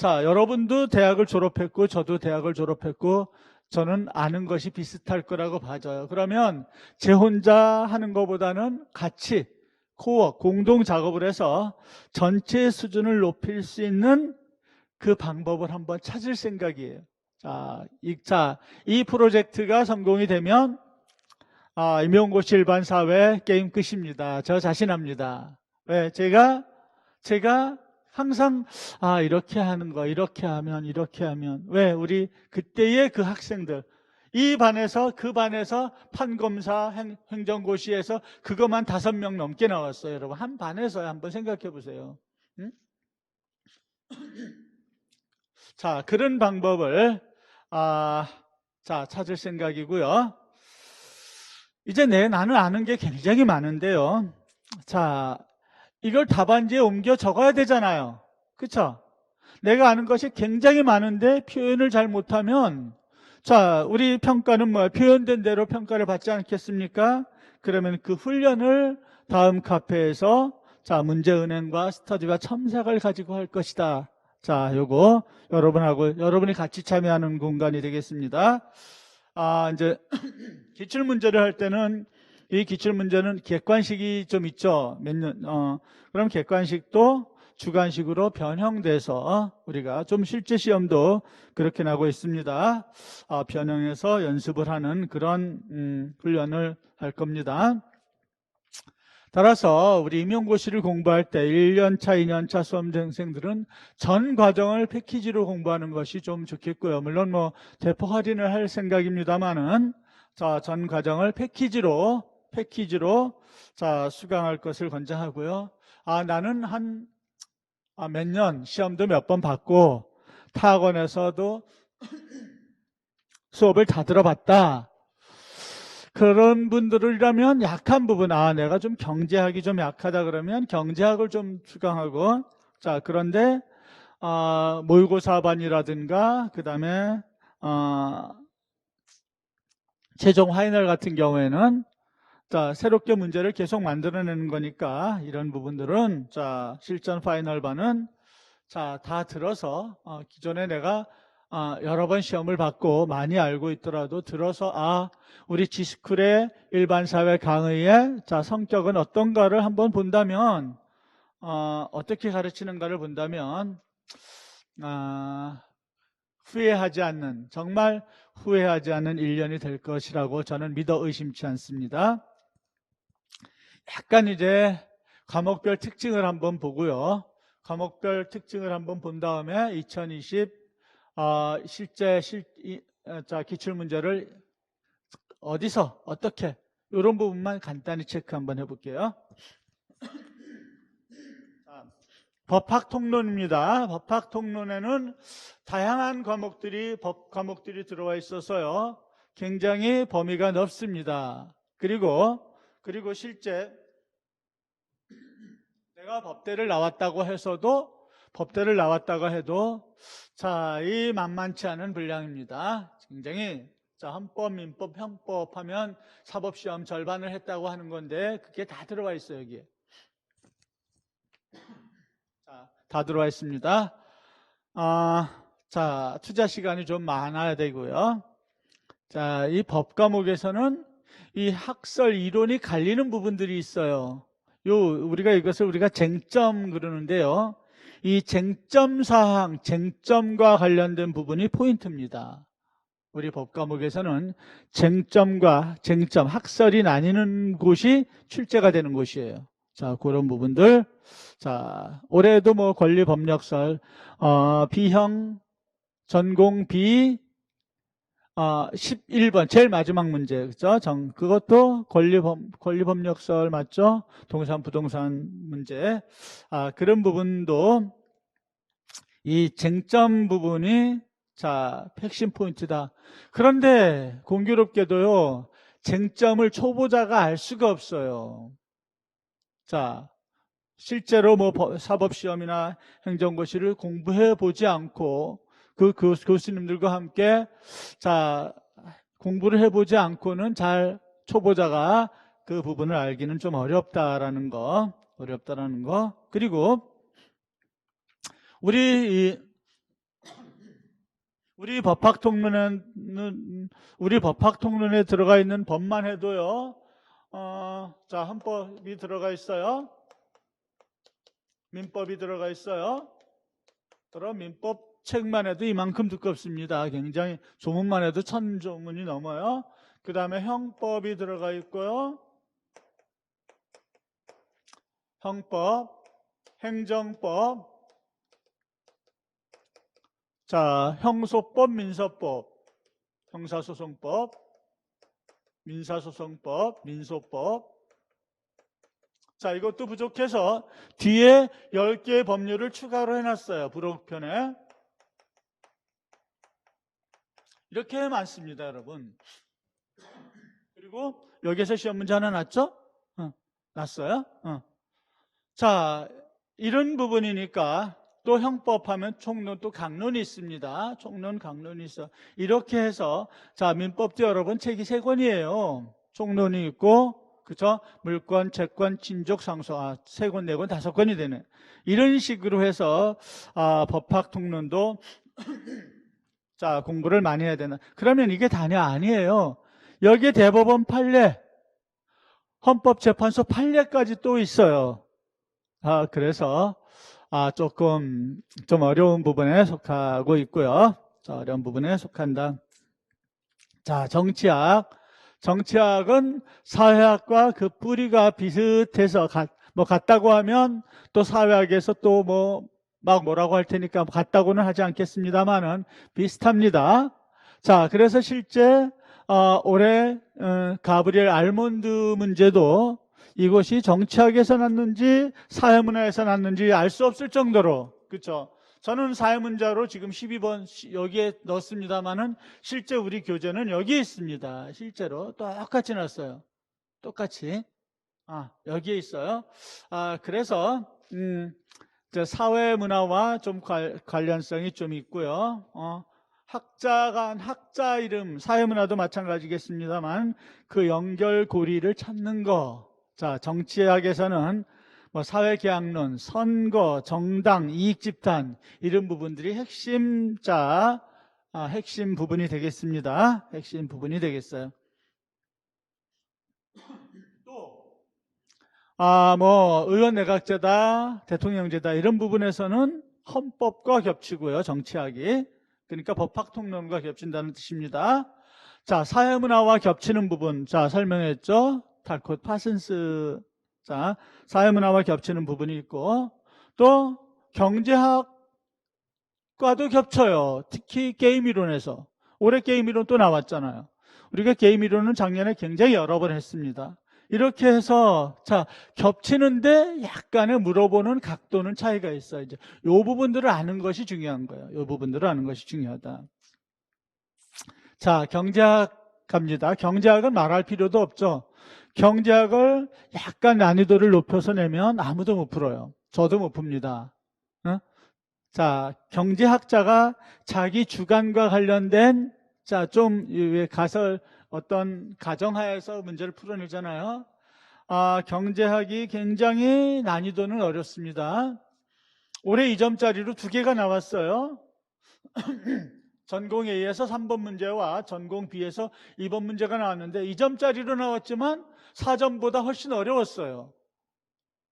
여러분도 대학을 졸업했고 저도 대학을 졸업했고 저는 아는 것이 비슷할 거라고 봐져요. 그러면 제 혼자 하는 것보다는 같이 공동 작업을 해서 전체 수준을 높일 수 있는 그 방법을 한번 찾을 생각이에요. 이 프로젝트가 성공이 되면 임용고시 일반사회 게임 끝입니다. 저 자신합니다. 왜? 제가 항상 이렇게 하는 거, 이렇게 하면 왜 우리 그때의 그 학생들 이 반에서 그 반에서 판검사 행정고시에서 그것만 5명 넘게 나왔어요. 여러분 한 반에서 한번 생각해 보세요. 응? 자, 그런 방법을 찾을 생각이고요. 이제 나는 아는 게 굉장히 많은데요. 자, 이걸 답안지에 옮겨 적어야 되잖아요. 그쵸? 내가 아는 것이 굉장히 많은데 표현을 잘 못하면 자, 우리 평가는 뭐야? 표현된 대로 평가를 받지 않겠습니까? 그러면 그 훈련을 다음 카페에서 자, 문제은행과 스터디와 첨삭을 가지고 할 것이다. 자, 요거 여러분이 같이 참여하는 공간이 되겠습니다. 이제 기출문제를 할 때는 이 기출문제는 객관식이 좀 있죠. 그럼 객관식도 주관식으로 변형돼서 우리가 좀 실제 시험도 그렇게 나고 있습니다. 변형해서 연습을 하는 그런 훈련을 할 겁니다. 따라서 우리 임용고시를 공부할 때 1년차, 2년차 수험생들은 전 과정을 패키지로 공부하는 것이 좀 좋겠고요. 물론 대폭 할인을 할 생각입니다만은 전 과정을 패키지로 수강할 것을 권장하고요. 나는 몇 년 시험도 몇 번 받고 타학원에서도 수업을 다 들어봤다. 그런 분들이라면 약한 부분, 내가 좀 경제학이 좀 약하다 그러면 경제학을 좀 수강하고, 자, 그런데, 모의고사반이라든가, 그 다음에, 최종 파이널 같은 경우에는, 자, 새롭게 문제를 계속 만들어내는 거니까, 이런 부분들은, 자, 실전 파이널반은, 자, 다 들어서, 기존에 내가 여러 번 시험을 받고 많이 알고 있더라도 들어서 우리 지스쿨의 일반사회 강의의 자 성격은 어떤가를 한번 본다면 어떻게 가르치는가를 본다면 후회하지 않는 정말 후회하지 않는 1년이 될 것이라고 저는 믿어 의심치 않습니다. 약간 이제 과목별 특징을 한번 보고요. 과목별 특징을 한번 본 다음에 2020 기출문제를 어디서 어떻게 이런 부분만 간단히 체크 한번 해볼게요. 법학통론입니다. 법학통론에는 다양한 법 과목들이 들어와 있어서요. 굉장히 범위가 넓습니다. 그리고 실제 내가 법대를 나왔다고 해도 자, 이 만만치 않은 분량입니다. 굉장히 헌법, 민법, 형법 하면 사법시험 절반을 했다고 하는 건데 그게 다 들어와 있어요, 여기에. 자, 다 들어와 있습니다. 자, 투자 시간이 좀 많아야 되고요. 자, 이 법 과목에서는 이 학설 이론이 갈리는 부분들이 있어요. 이것을 우리가 쟁점 그러는데요. 이 쟁점 사항, 쟁점과 관련된 부분이 포인트입니다. 우리 법 과목에서는 쟁점과 쟁점, 학설이 나뉘는 곳이 출제가 되는 곳이에요. 자, 그런 부분들. 자, 올해도 권리법력설, B형, 전공 B, 11번, 제일 마지막 문제, 그죠? 그것도 권리법력설 맞죠? 부동산 문제. 그런 부분도 이 쟁점 부분이 자, 핵심 포인트다. 그런데 공교롭게도요, 쟁점을 초보자가 알 수가 없어요. 자, 실제로 사법시험이나 행정고시를 공부해 보지 않고 그 교수님들과 함께 자, 공부를 해보지 않고는 초보자가 그 부분을 알기는 좀 어렵다라는 거. 그리고 우리 법학통론에 들어가 있는 법만 해도요. 자, 헌법이 들어가 있어요. 민법이 들어가 있어요. 그럼 민법 책만 해도 이만큼 두껍습니다. 굉장히 조문만 해도 1000조문이 넘어요. 그 다음에 형법이 들어가 있고요. 형법, 행정법, 자, 형소법, 민서법, 형사소송법, 민사소송법, 민소법. 자, 이것도 부족해서 뒤에 10개의 법률을 추가로 해놨어요. 부록편에. 이렇게 많습니다, 여러분. 그리고 여기서 시험 문제 하나 났죠? 났어요? 자, 이런 부분이니까 또 형법하면 총론 또 강론이 있습니다. 총론, 강론이 있어. 이렇게 해서 자, 민법도 여러분 책이 3권이에요. 총론이 있고, 그죠? 물권, 채권, 친족, 상소, 3권, 4권, 5권이 되네. 이런 식으로 해서 법학 통론도 자, 공부를 많이 해야 되나? 그러면 이게 다냐? 아니에요. 여기에 대법원 판례, 헌법재판소 판례까지 또 있어요. 그래서 조금 좀 어려운 부분에 속하고 있고요. 자, 어려운 부분에 속한다. 자, 정치학. 정치학은 사회학과 그 뿌리가 비슷해서 같다고 하면 또 사회학에서 또 막 뭐라고 할 테니까 같다고는 하지 않겠습니다만은 비슷합니다. 자, 그래서 실제 올해 가브리엘 알몬드 문제도 이것이 정치학에서 났는지 사회문화에서 났는지 알 수 없을 정도로, 그렇죠? 저는 사회문자로 지금 12번 여기에 넣었습니다만은 실제 우리 교재는 여기에 있습니다. 실제로 똑같이 났어요. 똑같이. 여기에 있어요. 그래서 사회문화와 좀 관련성이 좀 있고요. 학자 이름, 사회문화도 마찬가지겠습니다만 그 연결고리를 찾는 거. 자, 정치학에서는 사회계약론, 선거, 정당, 이익집단 이런 부분들이 핵심 부분이 되겠습니다. 핵심 부분이 되겠어요. 또 의원 내각제다, 대통령제다 이런 부분에서는 헌법과 겹치고요. 정치학이. 그러니까 법학통론과 겹친다는 뜻입니다. 자, 사회문화와 겹치는 부분. 자, 설명했죠. 달콧 파슨스. 자, 사회문화와 겹치는 부분이 있고 또 경제학과도 겹쳐요. 특히 게임이론에서. 올해 게임이론 또 나왔잖아요. 우리가 게임이론은 작년에 굉장히 여러 번 했습니다. 이렇게 해서 자, 겹치는데 약간의 물어보는 각도는 차이가 있어요. 이제 요 부분들을 아는 것이 중요한 거예요. 요 부분들을 아는 것이 중요하다. 자, 경제학 갑니다. 경제학은 말할 필요도 없죠. 경제학을 약간 난이도를 높여서 내면 아무도 못 풀어요. 저도 못 풉니다. 자, 경제학자가 자기 주관과 관련된 좀 가설 어떤 가정하에서 문제를 풀어내잖아요. 경제학이 굉장히 난이도는 어렵습니다. 올해 2점짜리로 2개가 나왔어요. 전공 A에서 3번 문제와 전공 B에서 2번 문제가 나왔는데 2점짜리로 나왔지만 4점보다 훨씬 어려웠어요.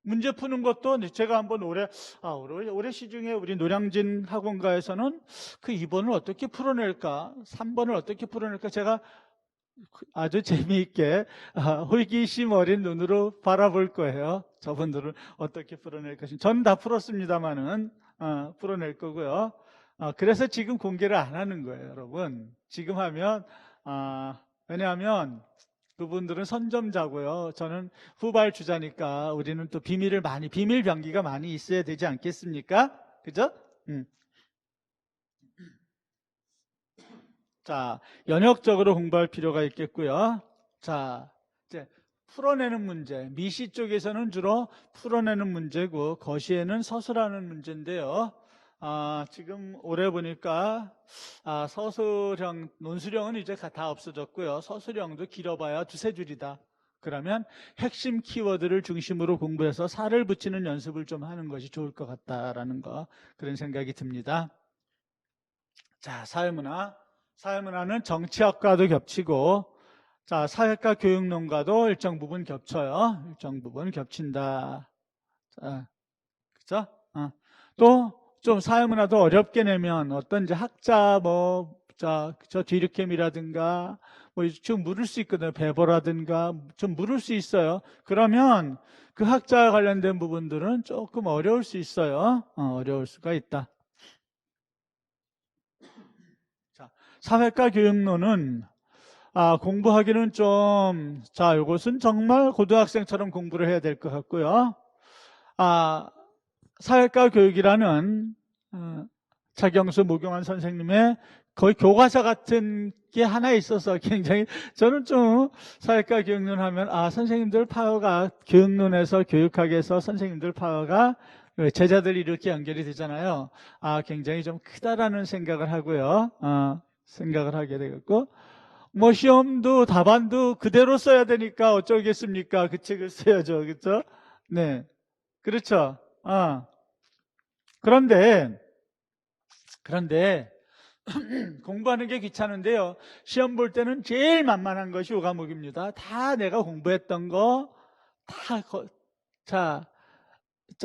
문제 푸는 것도 제가 한번 올해 시중에 우리 노량진 학원가에서는 그 2번을 어떻게 풀어낼까, 3번을 어떻게 풀어낼까 제가 아주 재미있게 호기심 어린 눈으로 바라볼 거예요. 저분들은 어떻게 풀어낼 것인지. 저는 다 풀었습니다만은 풀어낼 거고요. 그래서 지금 공개를 안 하는 거예요, 여러분. 지금 하면 왜냐하면 그분들은 선점자고요. 저는 후발주자니까 우리는 또 비밀 병기가 많이 있어야 되지 않겠습니까? 그죠? 자, 연역적으로 공부할 필요가 있겠고요. 자, 이제 풀어내는 문제. 미시 쪽에서는 주로 풀어내는 문제고 거시에는 서술하는 문제인데요. 지금 올해 보니까 서술형, 논술형은 이제 다 없어졌고요. 서술형도 길어봐야 2-3줄이다. 그러면 핵심 키워드를 중심으로 공부해서 살을 붙이는 연습을 좀 하는 것이 좋을 것 같다라는 거, 그런 생각이 듭니다. 자, 사회문화는 정치학과도 겹치고, 자, 사회과 교육론과도 일정 부분 겹쳐요. 일정 부분 겹친다. 자, 그죠? 또 좀 사회문화도 어렵게 내면 어떤 이제 학자 저 뒤르켐이라든가 좀 물을 수 있거든요. 베버라든가 좀 물을 수 있어요. 그러면 그 학자와 관련된 부분들은 조금 어려울 수 있어요. 어려울 수가 있다. 사회과 교육론은 공부하기는 좀, 이것은 정말 고등학생처럼 공부를 해야 될 것 같고요. 사회과 교육이라는 차경수 모경환 선생님의 거의 교과서 같은 게 하나 있어서 굉장히 저는 좀 사회과 교육론 하면 선생님들 파워가 교육론에서 교육학에서 선생님들 파워가 제자들이 이렇게 연결이 되잖아요. 굉장히 좀 크다라는 생각을 하고요. 생각을 하게 되겠고, 뭐 시험도 답안도 그대로 써야 되니까 어쩌겠습니까? 그 책을 써야죠. 그렇죠? 네. 그렇죠. 그런데 공부하는 게 귀찮은데요. 시험 볼 때는 제일 만만한 것이 5과목입니다. 다 내가 공부했던 거,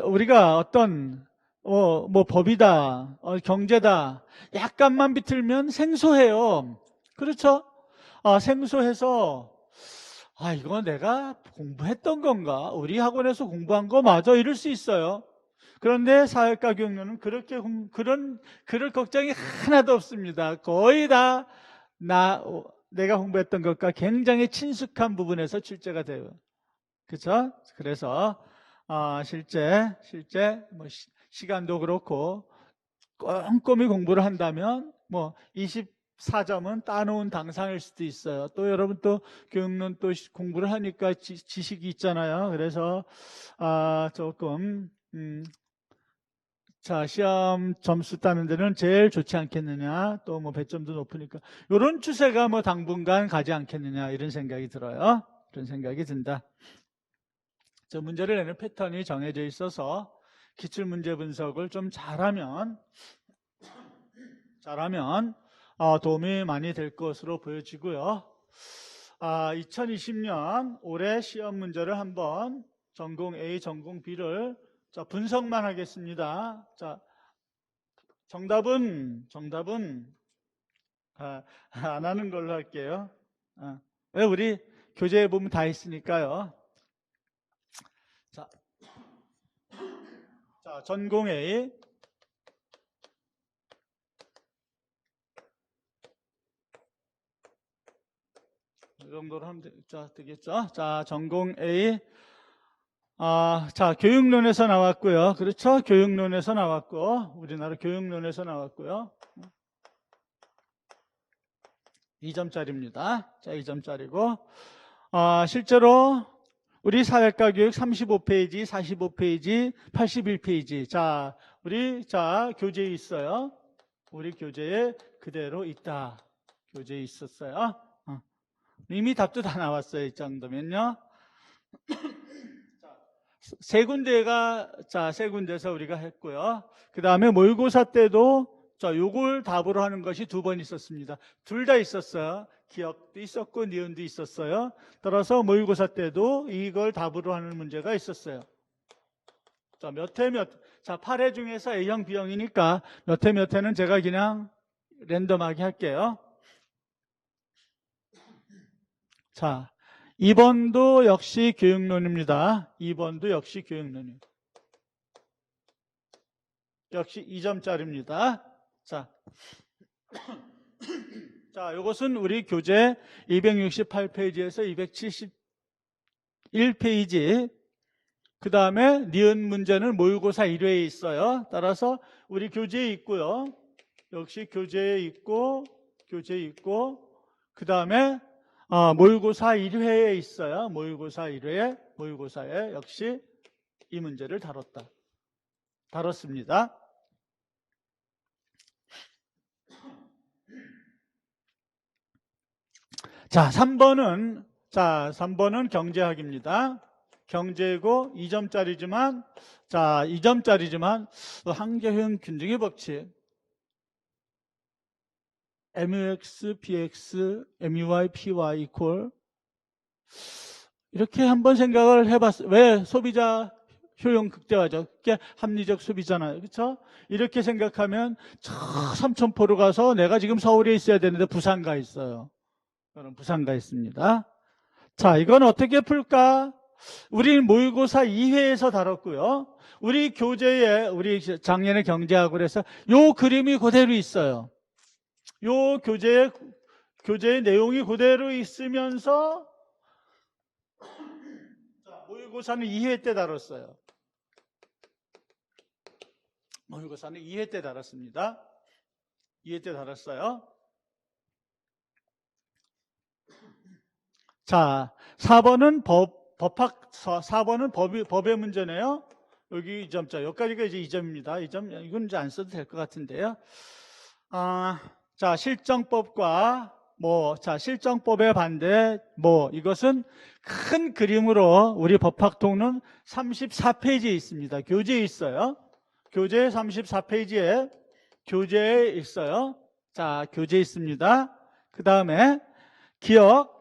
우리가 어떤, 뭐 법이다, 경제다, 약간만 비틀면 생소해요. 그렇죠? 생소해서, 이거 내가 공부했던 건가? 우리 학원에서 공부한 거 맞아? 이럴 수 있어요. 그런데 사회과 교육론은 그럴 걱정이 하나도 없습니다. 거의 다 내가 공부했던 것과 굉장히 친숙한 부분에서 출제가 돼요. 그렇죠? 그래서 실제 뭐 시간도 그렇고 꼼꼼히 공부를 한다면 뭐 24점은 따놓은 당상일 수도 있어요. 또 여러분 또 교육론 또 공부를 하니까 지식이 있잖아요. 그래서 조금 시험 점수 따는 데는 제일 좋지 않겠느냐, 또 뭐 배점도 높으니까 이런 추세가 뭐 당분간 가지 않겠느냐 이런 생각이 들어요. 그런 생각이 든다. 저 문제를 내는 패턴이 정해져 있어서 기출문제 분석을 좀 잘하면 도움이 많이 될 것으로 보여지고요. 2020년 올해 시험 문제를 한번 전공 A, 전공 B를 분석만 하겠습니다. 정답은 안 하는 걸로 할게요. 왜 우리 교재에 보면 다 있으니까요. 전공 A. 이 정도로 하면 되겠죠? 전공 A. 교육론에서 나왔고요. 그렇죠? 교육론에서 나왔고, 우리나라 교육론에서 나왔고요. 2점짜리입니다. 2점짜리고. 실제로 우리 사회과 교육 35페이지, 45페이지, 81페이지. 우리 교재에 있어요. 우리 교재에 그대로 있다. 교재에 있었어요. 이미 답도 다 나왔어요. 이 정도면요. 세 군데에서 우리가 했고요. 그 다음에 모의고사 때도 요걸 답으로 하는 것이 2번 있었습니다. 둘 다 있었어요. 기억도 있었고 니은도 있었어요. 따라서 모의고사 때도 이걸 답으로 하는 문제가 있었어요. 몇 회 8회 중에서 A형, B형이니까 몇 회는 제가 그냥 랜덤하게 할게요. 2번도 역시 교육론입니다. 2번도 역시 교육론이에요. 역시 2점짜리입니다. 이것은 우리 교재 268페이지에서 271페이지. 그 다음에 니은 문제는 모의고사 1회에 있어요. 따라서 우리 교재에 있고요. 역시 교재에 있고, 그 다음에 모의고사 1회에 있어요. 모의고사 1회에, 모의고사에 역시 이 문제를 다뤘습니다. 자, 3번은 경제학입니다. 경제고 2점짜리지만, 2점짜리지만, 한계형 균등의 법칙. MUX, PX, MUY, PY 이퀄. 이렇게 한번 생각을 해봤어요. 왜? 소비자 효용 극대화죠. 그게 합리적 소비잖아요. 그렇죠? 이렇게 생각하면 저 삼천포로 가서 내가 지금 서울에 있어야 되는데 부산 가 있어요. 저는 부산 가 있습니다. 이건 어떻게 풀까? 우리는 모의고사 2회에서 다뤘고요. 우리 교재에 우리 작년에 경제학을 해서 요 그림이 그대로 있어요. 요 교재의 내용이 그대로 있으면서 모의고사는 2회 때 다뤘어요. 모의고사는 2회 때 다뤘습니다. 2회 때 다뤘어요. 자, 4번은 4번은 법의 문제네요. 여기 2점자, 여기까지가 이제 2점입니다. 2점, 이건 이제 안 써도 될 것 같은데요. 자, 실정법과 실정법의 반대, 이것은 큰 그림으로 우리 법학통론 34페이지에 있습니다. 교재에 있어요. 교재 34페이지에 교재에 있어요. 자, 교재에 있습니다. 그 다음에 기억.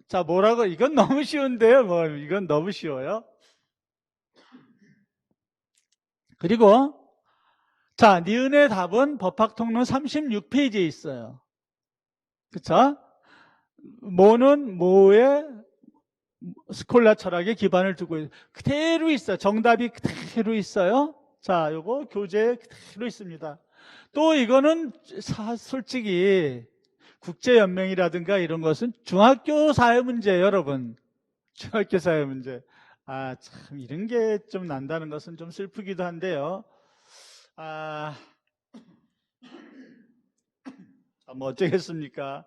자, 뭐라고? 이건 너무 쉬운데요. 이건 너무 쉬워요. 그리고 자, 니은의 답은 법학통론 36페이지에 있어요. 그쵸? 뭐는 뭐의 스콜라 철학에 기반을 두고 그대로 있어요. 정답이 그대로 있어요. 자, 요거 교재에 그대로 있습니다. 또 이거는 솔직히 국제연맹이라든가 이런 것은 중학교 사회 문제예요, 여러분. 중학교 사회 문제. 참 이런 게 좀 난다는 것은 좀 슬프기도 한데요. 뭐 어쩌겠습니까?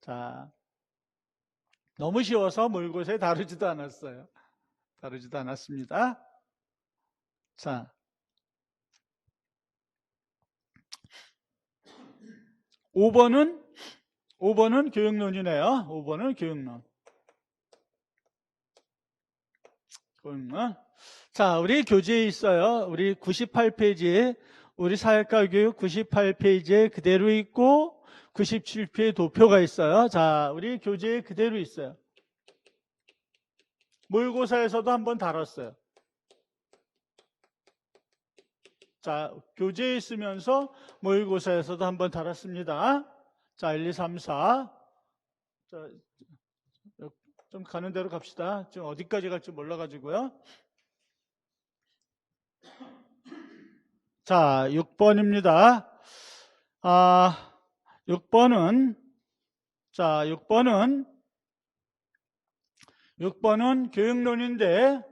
자, 너무 쉬워서 모의고사에 다루지도 않았어요. 다루지도 않았습니다. 자, 5번은 교육론이네요. 5번은 교육론. 자, 우리 교재에 있어요. 우리 98페이지에 우리 사회과 교육 98페이지에 그대로 있고 97페이지에 도표가 있어요. 자, 우리 교재에 그대로 있어요. 모의고사에서도 한번 다뤘어요. 자, 교재에 있으면서 모의고사에서도 한번 다뤘습니다. 자, 1, 2, 3, 4. 자, 좀 가는 대로 갑시다. 지금 어디까지 갈지 몰라가지고요. 자, 6번입니다. 6번은 교육론인데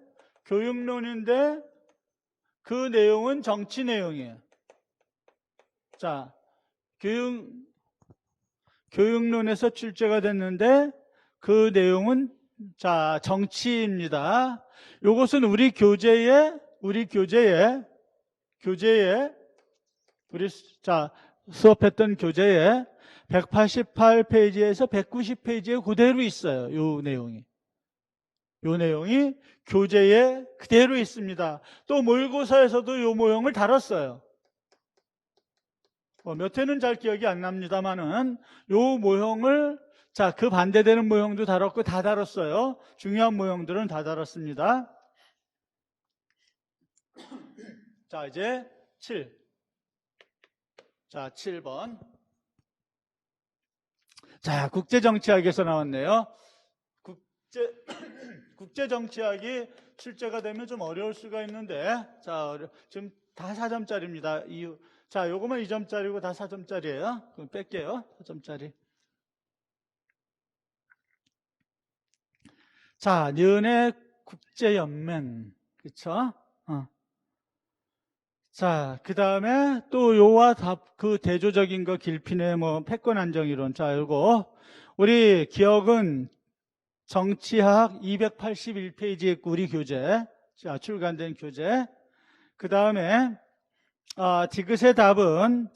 그 내용은 정치 내용이에요. 자, 교육론에서 출제가 됐는데 그 내용은 정치입니다. 이것은 우리 수업했던 교재에 188페이지에서 190페이지에 그대로 있어요. 이 내용이 교재에 그대로 있습니다. 또 모의고사에서도 이 모형을 다뤘어요. 몇 회는 잘 기억이 안 납니다만은 이 모형을 그 반대되는 모형도 다뤘고 다 다뤘어요. 중요한 모형들은 다 다뤘습니다. 자, 이제 7. 자, 7번. 자, 국제정치학에서 나왔네요. 국제정치학이 출제가 되면 좀 어려울 수가 있는데, 지금 다 4점짜리입니다. 자, 요거만 2점짜리고 다 4점짜리예요. 그럼 뺄게요. 4점짜리. 자, 니은의 국제연맹. 그쵸? 자, 그 다음에 또 요와 그 대조적인 거 길핀의 패권 안정이론. 자, 요거. 우리 기억은 정치학 281페이지에 우리 교재. 자, 출간된 교재. 그 다음에, 디귿의 답은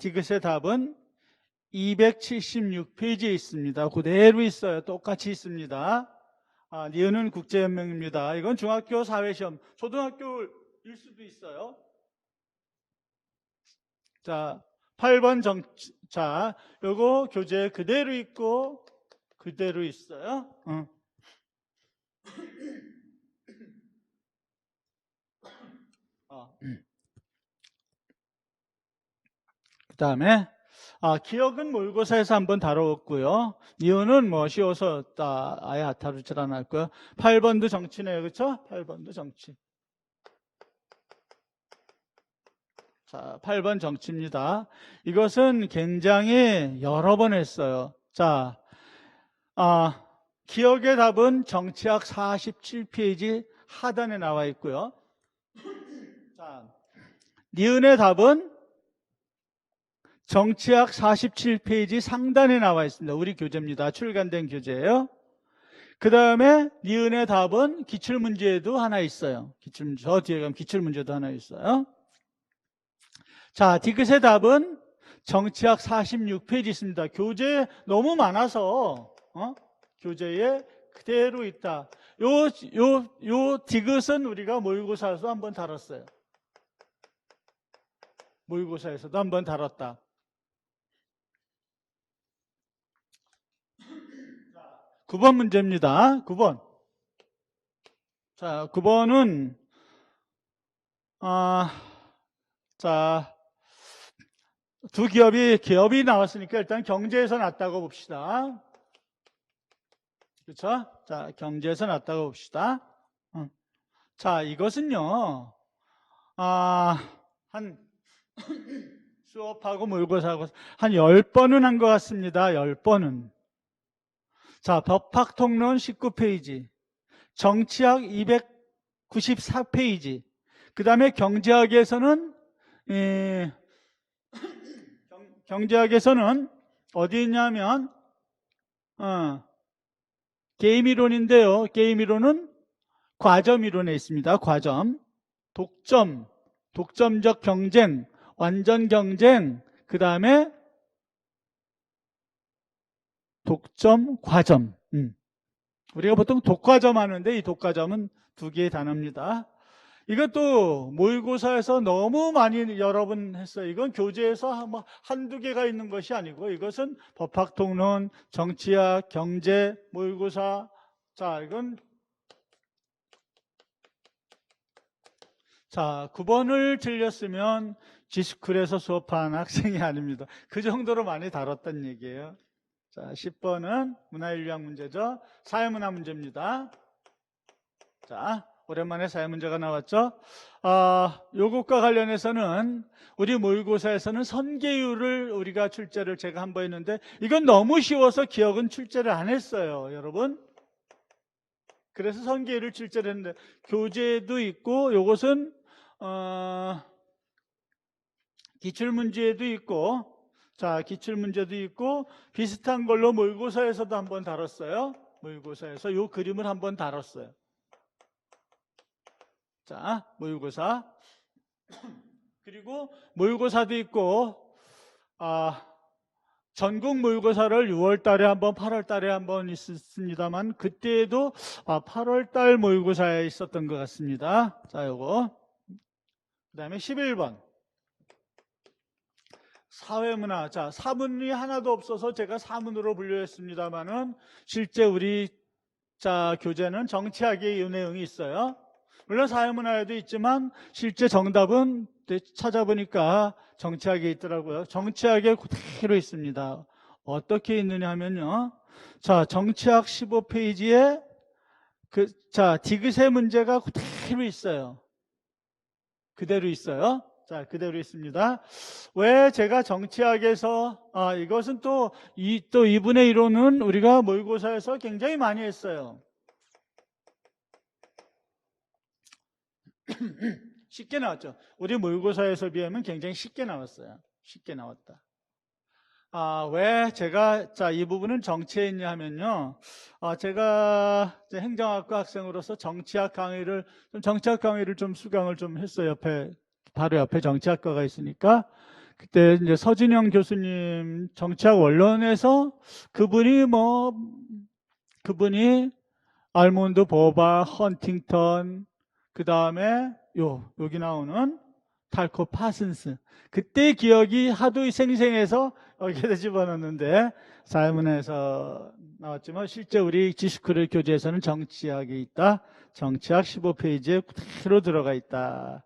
276페이지에 있습니다. 그대로 있어요. 똑같이 있습니다. 니은은 국제연맹입니다. 이건 중학교 사회시험, 초등학교일 수도 있어요. 자, 8번 요거 교재 그대로 있고, 그대로 있어요. 그 다음에, 기억은 모의고사에서 한번 다뤘고요. 니은은 쉬워서 아예 다루질 않았고요. 8번도 정치네요. 그쵸? 8번도 정치. 자, 8번 정치입니다. 이것은 굉장히 여러 번 했어요. 자, 기억의 답은 정치학 47페이지 하단에 나와 있고요. 자, 니은의 답은 정치학 47페이지 상단에 나와 있습니다. 우리 교재입니다. 출간된 교재예요. 그 다음에 니은의 답은 기출문제에도 하나 있어요. 저 뒤에 가면 기출문제도 하나 있어요. 자, 디귿의 답은 정치학 46페이지 있습니다. 교재에 너무 많아서 교재에 그대로 있다. 요 디귿은 우리가 모의고사에서 한번 다뤘어요. 모의고사에서도 한번 다뤘다. 9번 문제입니다. 9번. 자, 9번은 자, 두 기업이 나왔으니까 일단 경제에서 났다고 봅시다. 그렇죠? 자, 경제에서 났다고 봅시다. 자, 이것은요. 한 수업하고 모의고사하고 한 10번은 한 것 같습니다. 10번은. 자, 법학통론 19페이지, 정치학 294페이지, 그 다음에 경제학에서는 어디 있냐면 게임 이론인데요. 게임 이론은 과점 이론에 있습니다. 과점, 독점적 경쟁, 완전 경쟁, 그 다음에 독점, 과점. 우리가 보통 독과점 하는데 이 독과점은 두 개의 단어입니다. 이것도 모의고사에서 너무 많이 여러 번 했어요. 이건 교재에서 한두 개가 있는 것이 아니고 이것은 법학통론, 정치학, 경제, 모의고사. 자, 이건 자, 9번을 틀렸으면 G스쿨에서 수업한 학생이 아닙니다. 그 정도로 많이 다뤘다는 얘기예요. 자, 10번은 문화인류학 문제죠. 사회문화 문제입니다. 자, 오랜만에 사회 문제가 나왔죠. 요것과 관련해서는 우리 모의고사에서는 선계율을 우리가 출제를 제가 한번 했는데 이건 너무 쉬워서 기억은 출제를 안 했어요, 여러분. 그래서 선계율을 출제를 했는데 교재도 있고 요것은 기출문제도 있고, 자, 기출문제도 있고 비슷한 걸로 모의고사에서도 한번 다뤘어요. 모의고사에서 요 그림을 한번 다뤘어요. 자, 모의고사. 그리고 모의고사도 있고, 전국 모의고사를 6월 달에 한번, 8월 달에 한번 있었습니다만, 그때에도 8월 달 모의고사에 있었던 것 같습니다. 자, 요거. 그 다음에 11번. 사회문화. 자, 사문이 하나도 없어서 제가 사문으로 분류했습니다만은, 실제 우리, 교재는 정치학의 이 내용이 있어요. 물론 사회문화에도 있지만 실제 정답은 찾아보니까 정치학에 있더라고요. 정치학에 그대로 있습니다. 어떻게 있느냐 하면요. 자, 정치학 15페이지에 디귿의 문제가 그대로 있어요. 그대로 있어요. 자, 그대로 있습니다. 왜 제가 정치학에서 이것은 또 이분의 이론은 우리가 모의고사에서 굉장히 많이 했어요. 쉽게 나왔죠. 우리 모의고사에서 비하면 굉장히 쉽게 나왔어요. 쉽게 나왔다. 왜 제가 이 부분은 정치에 있냐 하면요. 제가 행정학과 학생으로서 정치학 강의를 좀 수강을 좀 했어요. 바로 옆에 정치학과가 있으니까. 그때 이제 서진영 교수님 정치학 원론에서 그분이 알몬드 보바, 헌팅턴, 그 다음에 여기 나오는 탈코 파슨스. 그때 기억이 하도 생생해서 여기에다 집어넣었는데 사회문화에서 나왔지만 실제 우리 G스쿨 교재에서는 정치학이 있다. 정치학 15페이지에 그대로 들어가 있다.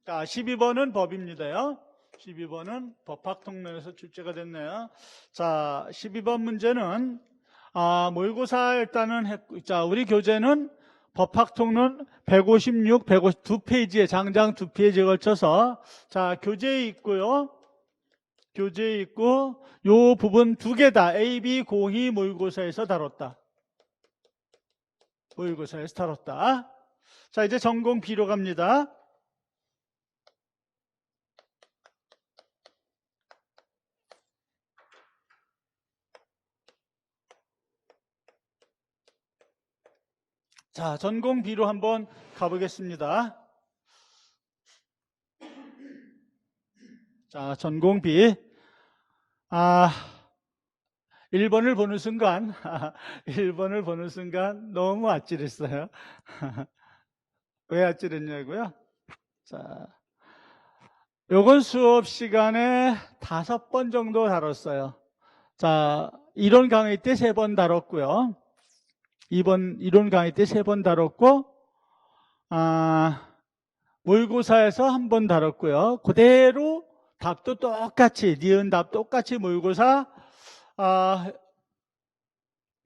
자, 12번은 법입니다요. 12번은 법학통론에서 출제가 됐네요. 자, 12번 문제는 모의고사 일단은 했고, 자, 우리 교재는 법학통론 156, 152페이지에 장장 2페이지에 걸쳐서 자, 교재에 있고요. 교재에 있고 요 부분 두 개 다 A, B, 고희 모의고사에서 다뤘다. 모의고사에서 다뤘다. 자, 이제 전공 B로 갑니다. 자, 전공 B로 한번 가보겠습니다. 자, 전공 B. 1번을 보는 순간, 1번을 보는 순간 너무 아찔했어요. 왜 아찔했냐고요? 자, 요건 수업 시간에 5번 정도 다뤘어요. 자, 이론 강의 때 3번 다뤘고요. 2번 이론 강의 때 3번 다뤘고, 모의고사에서 1번 다뤘고요. 그대로 답도 똑같이, 니은 답 똑같이 모의고사,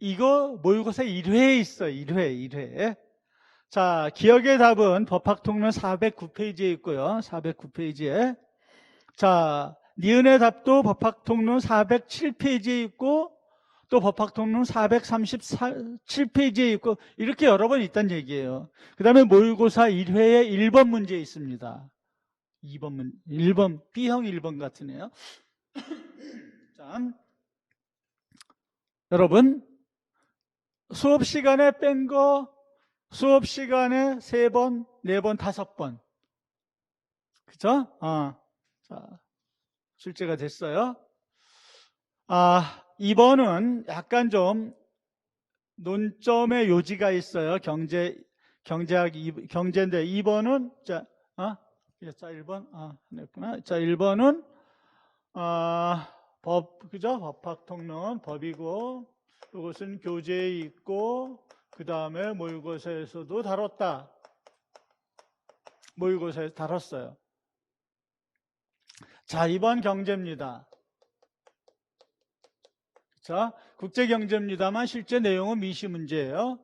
이거 모의고사 1회에 있어요. 1회. 자, 기억의 답은 법학통론 409페이지에 있고요. 409페이지에. 자, 니은의 답도 법학통론 407페이지에 있고, 또 법학통론 437페이지에 있고, 이렇게 여러 번 있다는 얘기예요. 그 다음에 모의고사 1회에 1번 문제 있습니다. 1번, B형 1번 같으네요. 자, 여러분, 수업 시간에 뺀 거, 수업 시간에 3번, 4번, 5번. 그죠? 자, 출제가 됐어요. 2번은 약간 좀 논점의 요지가 있어요. 경제인데 2번은, 자, 1번, 냈구나. 자, 1번은, 그죠? 법학통론, 법이고, 이것은 교재에 있고, 그 다음에 모의고사에서도 다뤘다. 모의고사에서 다뤘어요. 자, 2번 경제입니다. 자, 국제경제입니다만 실제 내용은 미시 문제예요.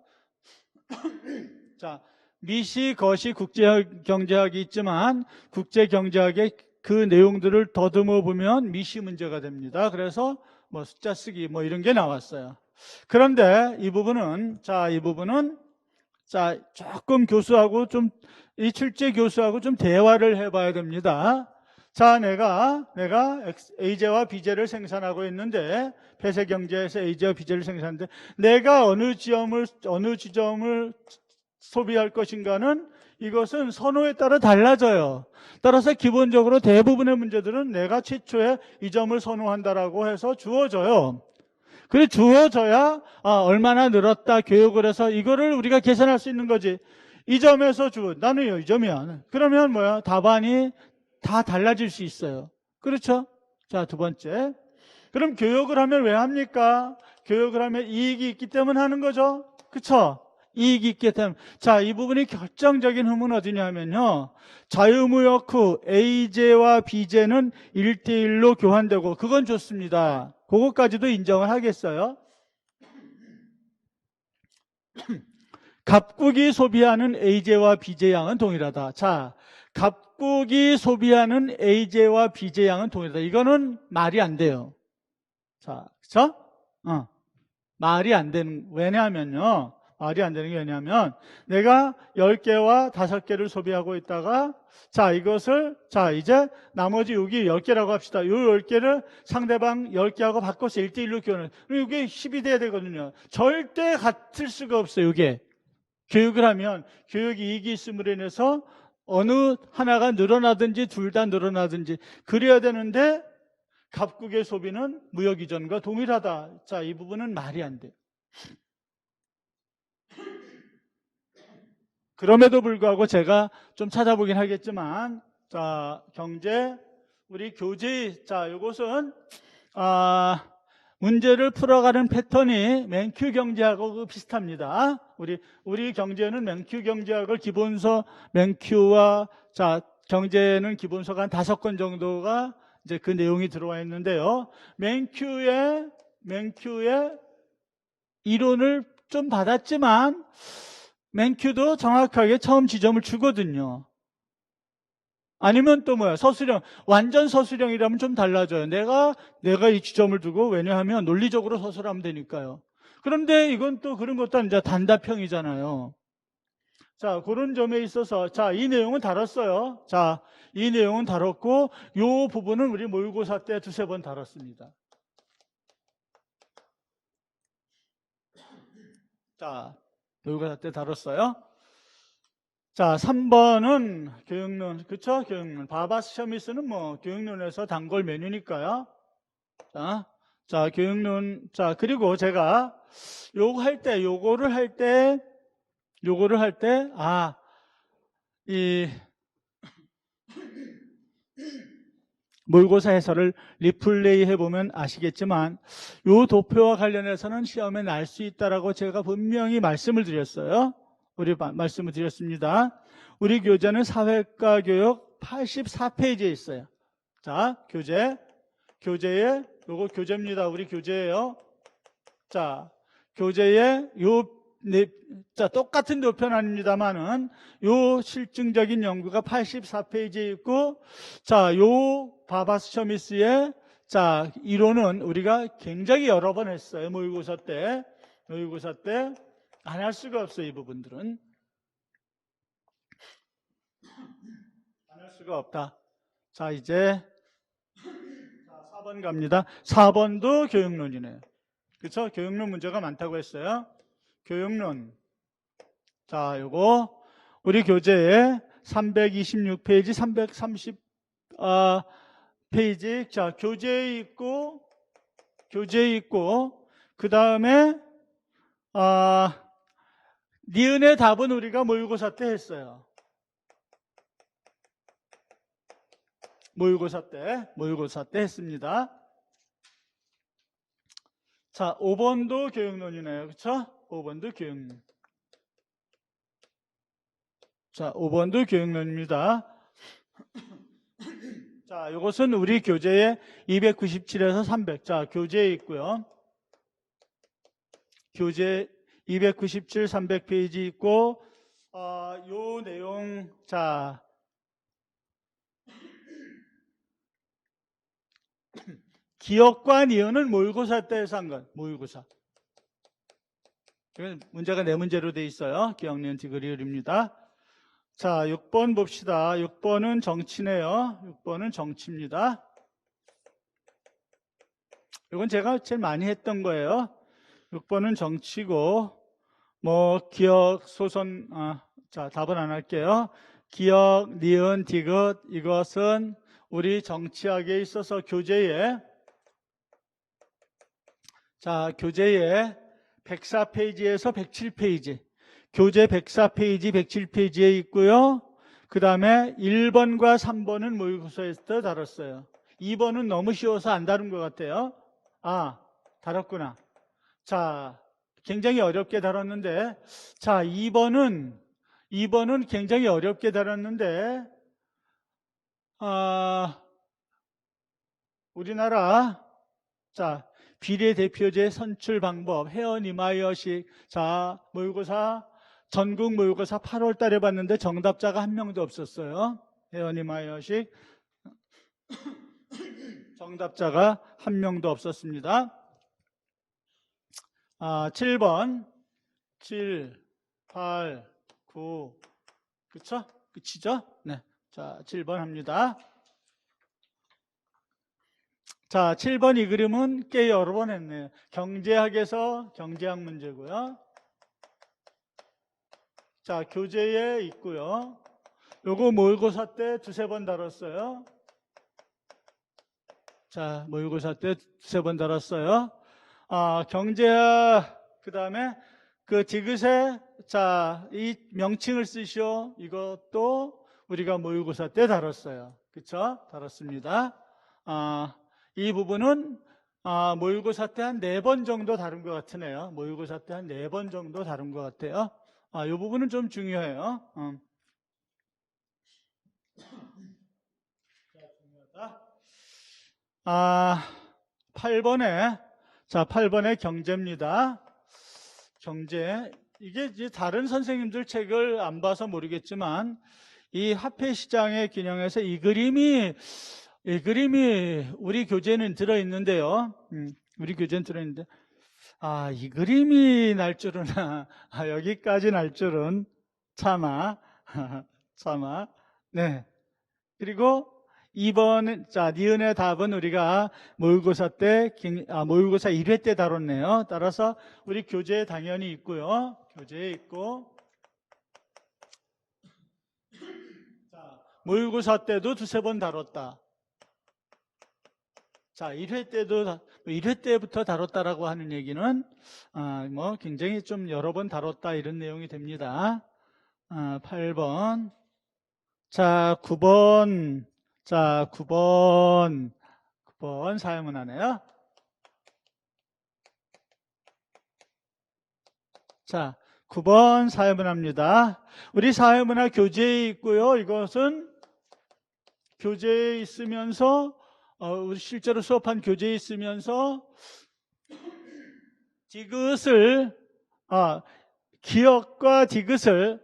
자, 미시, 거시, 국제경제학이 있지만 국제경제학의 그 내용들을 더듬어 보면 미시 문제가 됩니다. 그래서 뭐 숫자 쓰기 뭐 이런 게 나왔어요. 그런데 이 부분은 조금 교수하고 이 출제 교수하고 좀 대화를 해봐야 됩니다. 자, 내가 A제와 B제를 생산하고 있는데, 폐쇄경제에서 A제와 B제를 생산하는데, 내가 어느 지점을 소비할 것인가는 이것은 선호에 따라 달라져요. 따라서 기본적으로 대부분의 문제들은 내가 최초에 이 점을 선호한다라고 해서 주어져요. 그래, 주어져야 얼마나 늘었다 교육을 해서 이거를 우리가 계산할 수 있는 거지. 이 점에서 나는 이 점이야. 그러면 뭐야? 답안이 다 달라질 수 있어요. 그렇죠? 자, 두 번째. 그럼 교육을 하면 왜 합니까? 교육을 하면 이익이 있기 때문에 하는 거죠. 그렇죠? 이익이 있기 때문에. 자, 이 부분이 결정적인 흠은 어디냐면요. 자유무역 후 A제와 B제는 1대1로 교환되고, 그건 좋습니다. 그것까지도 인정을 하겠어요. 갑국이 소비하는 A제와 B제 양은 동일하다. 자, 갑국이 소비하는 A제와 B제 양은 동일하다. 이거는 말이 안 돼요. 자, 그쵸? 말이 안 되는, 왜냐하면요. 말이 안 되는 게 왜냐하면, 내가 10개와 5개를 소비하고 있다가, 자, 이제 나머지 여기 10개라고 합시다. 이 10개를 상대방 10개하고 바꿔서 1대1로 교환을. 그럼 이게 10이 돼야 되거든요. 절대 같을 수가 없어요, 이게. 교육을 하면, 교육 이익이 있음으로 인해서 어느 하나가 늘어나든지 둘 다 늘어나든지 그래야 되는데, 갑국의 소비는 무역 이전과 동일하다. 자, 이 부분은 말이 안 돼요. 그럼에도 불구하고 제가 좀 찾아보긴 하겠지만, 자, 경제, 우리 교재, 자, 이것은, 문제를 풀어가는 패턴이 맨큐 경제학하고 비슷합니다. 우리 경제는 맨큐 경제학을 기본서, 맨큐와, 자, 경제는 기본서가 한 5권 정도가 이제 그 내용이 들어와 있는데요. 맨큐의 이론을 좀 받았지만, 맨큐도 정확하게 처음 지점을 주거든요. 아니면 또 뭐야? 서술형. 완전 서술형이라면 좀 달라져요. 내가 이 지점을 두고, 왜냐하면 논리적으로 서술하면 되니까요. 그런데 이건 또 그런 것도 아니라 단답형이잖아요. 자, 그런 점에 있어서, 자, 이 내용은 다뤘어요. 자, 이 내용은 다뤘고, 요 부분은 우리 모의고사 때 두세 번 다뤘습니다. 자, 모의고사 때 다뤘어요. 자, 3번은 교육론, 그쵸? 교육론. 바바스 셔미스는 뭐, 교육론에서 단골 메뉴니까요. 자, 교육론. 자, 그리고 제가 요거를 할 때, 이 모의고사 해설을 리플레이 해보면 아시겠지만, 요 도표와 관련해서는 시험에 날 수 있다라고 제가 분명히 말씀을 드렸어요. 말씀을 드렸습니다. 우리 교재는 사회과 교육 84페이지에 있어요. 자, 교재에, 요거 교재입니다. 우리 교재예요. 자, 교재에 자, 똑같은 도표는 아닙니다만은 요 실증적인 연구가 84페이지에 있고, 자, 요 바바스 셔미스의 자, 이론은 우리가 굉장히 여러 번 했어요. 모의고사 때 안 할 수가 없어요. 이 부분들은 안 할 수가 없다. 자, 이제 4번 갑니다. 4번도 교육론이네요. 그렇죠? 교육론 문제가 많다고 했어요. 교육론. 자, 요거 우리 교재에 326페이지, 330페이지. 자, 교재에 있고 그 다음에 니은의 답은 우리가 모의고사 때 했어요. 모의고사 때 했습니다. 자, 5번도 교육론이네요. 그렇죠? 5번도 교육론. 자, 5번도 교육론입니다. 자, 이것은 우리 교재에 297에서 300. 자, 교재에 있고요. 교재 297, 300페이지 있고, 요 내용, 자, 기억과 니은은 모의고사 때에서 한 것. 모의고사. 문제가 네 문제로 돼 있어요. 기억, 니은, 디귿, 리을입니다. 자, 6번 봅시다. 6번은 정치네요. 6번은 정치입니다. 이건 제가 제일 많이 했던 거예요. 6번은 정치고, 뭐, 기억, 소선, 자, 답은 안 할게요. 기억, 니은, 디귿, 이것은 우리 정치학에 있어서 교재에, 자, 교재에 104페이지에서 107페이지, 교재 104페이지, 107페이지에 있고요. 그 다음에 1번과 3번은 모의고사에서 다뤘어요. 2번은 너무 쉬워서 안 다룬 것 같아요. 다뤘구나. 자, 굉장히 어렵게 다뤘는데, 자, 2번은 굉장히 어렵게 다뤘는데, 우리나라, 자, 비례대표제 선출 방법, 헤어니마이어식. 자, 모의고사, 전국 모의고사 8월 달에 봤는데 정답자가 한 명도 없었어요. 헤어니마이어식. 정답자가 한 명도 없었습니다. 7번. 7, 8, 9. 그쵸? 끝이죠? 네. 자, 7번 합니다. 자, 7번 이 그림은 꽤 여러 번 했네요. 경제학에서 경제학 문제고요. 자, 교재에 있고요. 요거 모의고사 때 두세 번 다뤘어요. 자, 모의고사 때 두세 번 다뤘어요. 경제학, 그 다음에 그 디귿에, 자, 이 명칭을 쓰시오. 이것도 우리가 모의고사 때 다뤘어요. 그쵸? 다뤘습니다. 이 부분은 모의고사 때 한 4번 정도 다룬 것 같으네요. 모의고사 때 한 4번 정도 다룬 것 같아요. 이 부분은 좀 중요해요. 중요하다. 8번에, 자, 8번에 경제입니다. 경제. 이게 이제 다른 선생님들 책을 안 봐서 모르겠지만 이 화폐 시장의 균형에서 이 그림이 우리 교재는 들어있는데요. 우리 교재는 들어있는데 이 그림이 날 줄은 여기까지 날 줄은 차마 차마. 네. 그리고 2번, 자, 니은의 답은 우리가 모의고사 모의고사 1회 때 다뤘네요. 따라서 우리 교재에 당연히 있고요. 교재에 있고. 자, 모의고사 때도 두세 번 다뤘다. 자, 1회 때부터 다뤘다라고 하는 얘기는, 굉장히 좀 여러 번 다뤘다 이런 내용이 됩니다. 8번. 자, 9번. 자, 9번 사회문화네요. 자, 9번 사회문화입니다. 우리 사회문화 교재에 있고요. 이것은 교재에 있으면서 우리 실제로 수업한 교재에 있으면서 디귿을 기억과 디귿을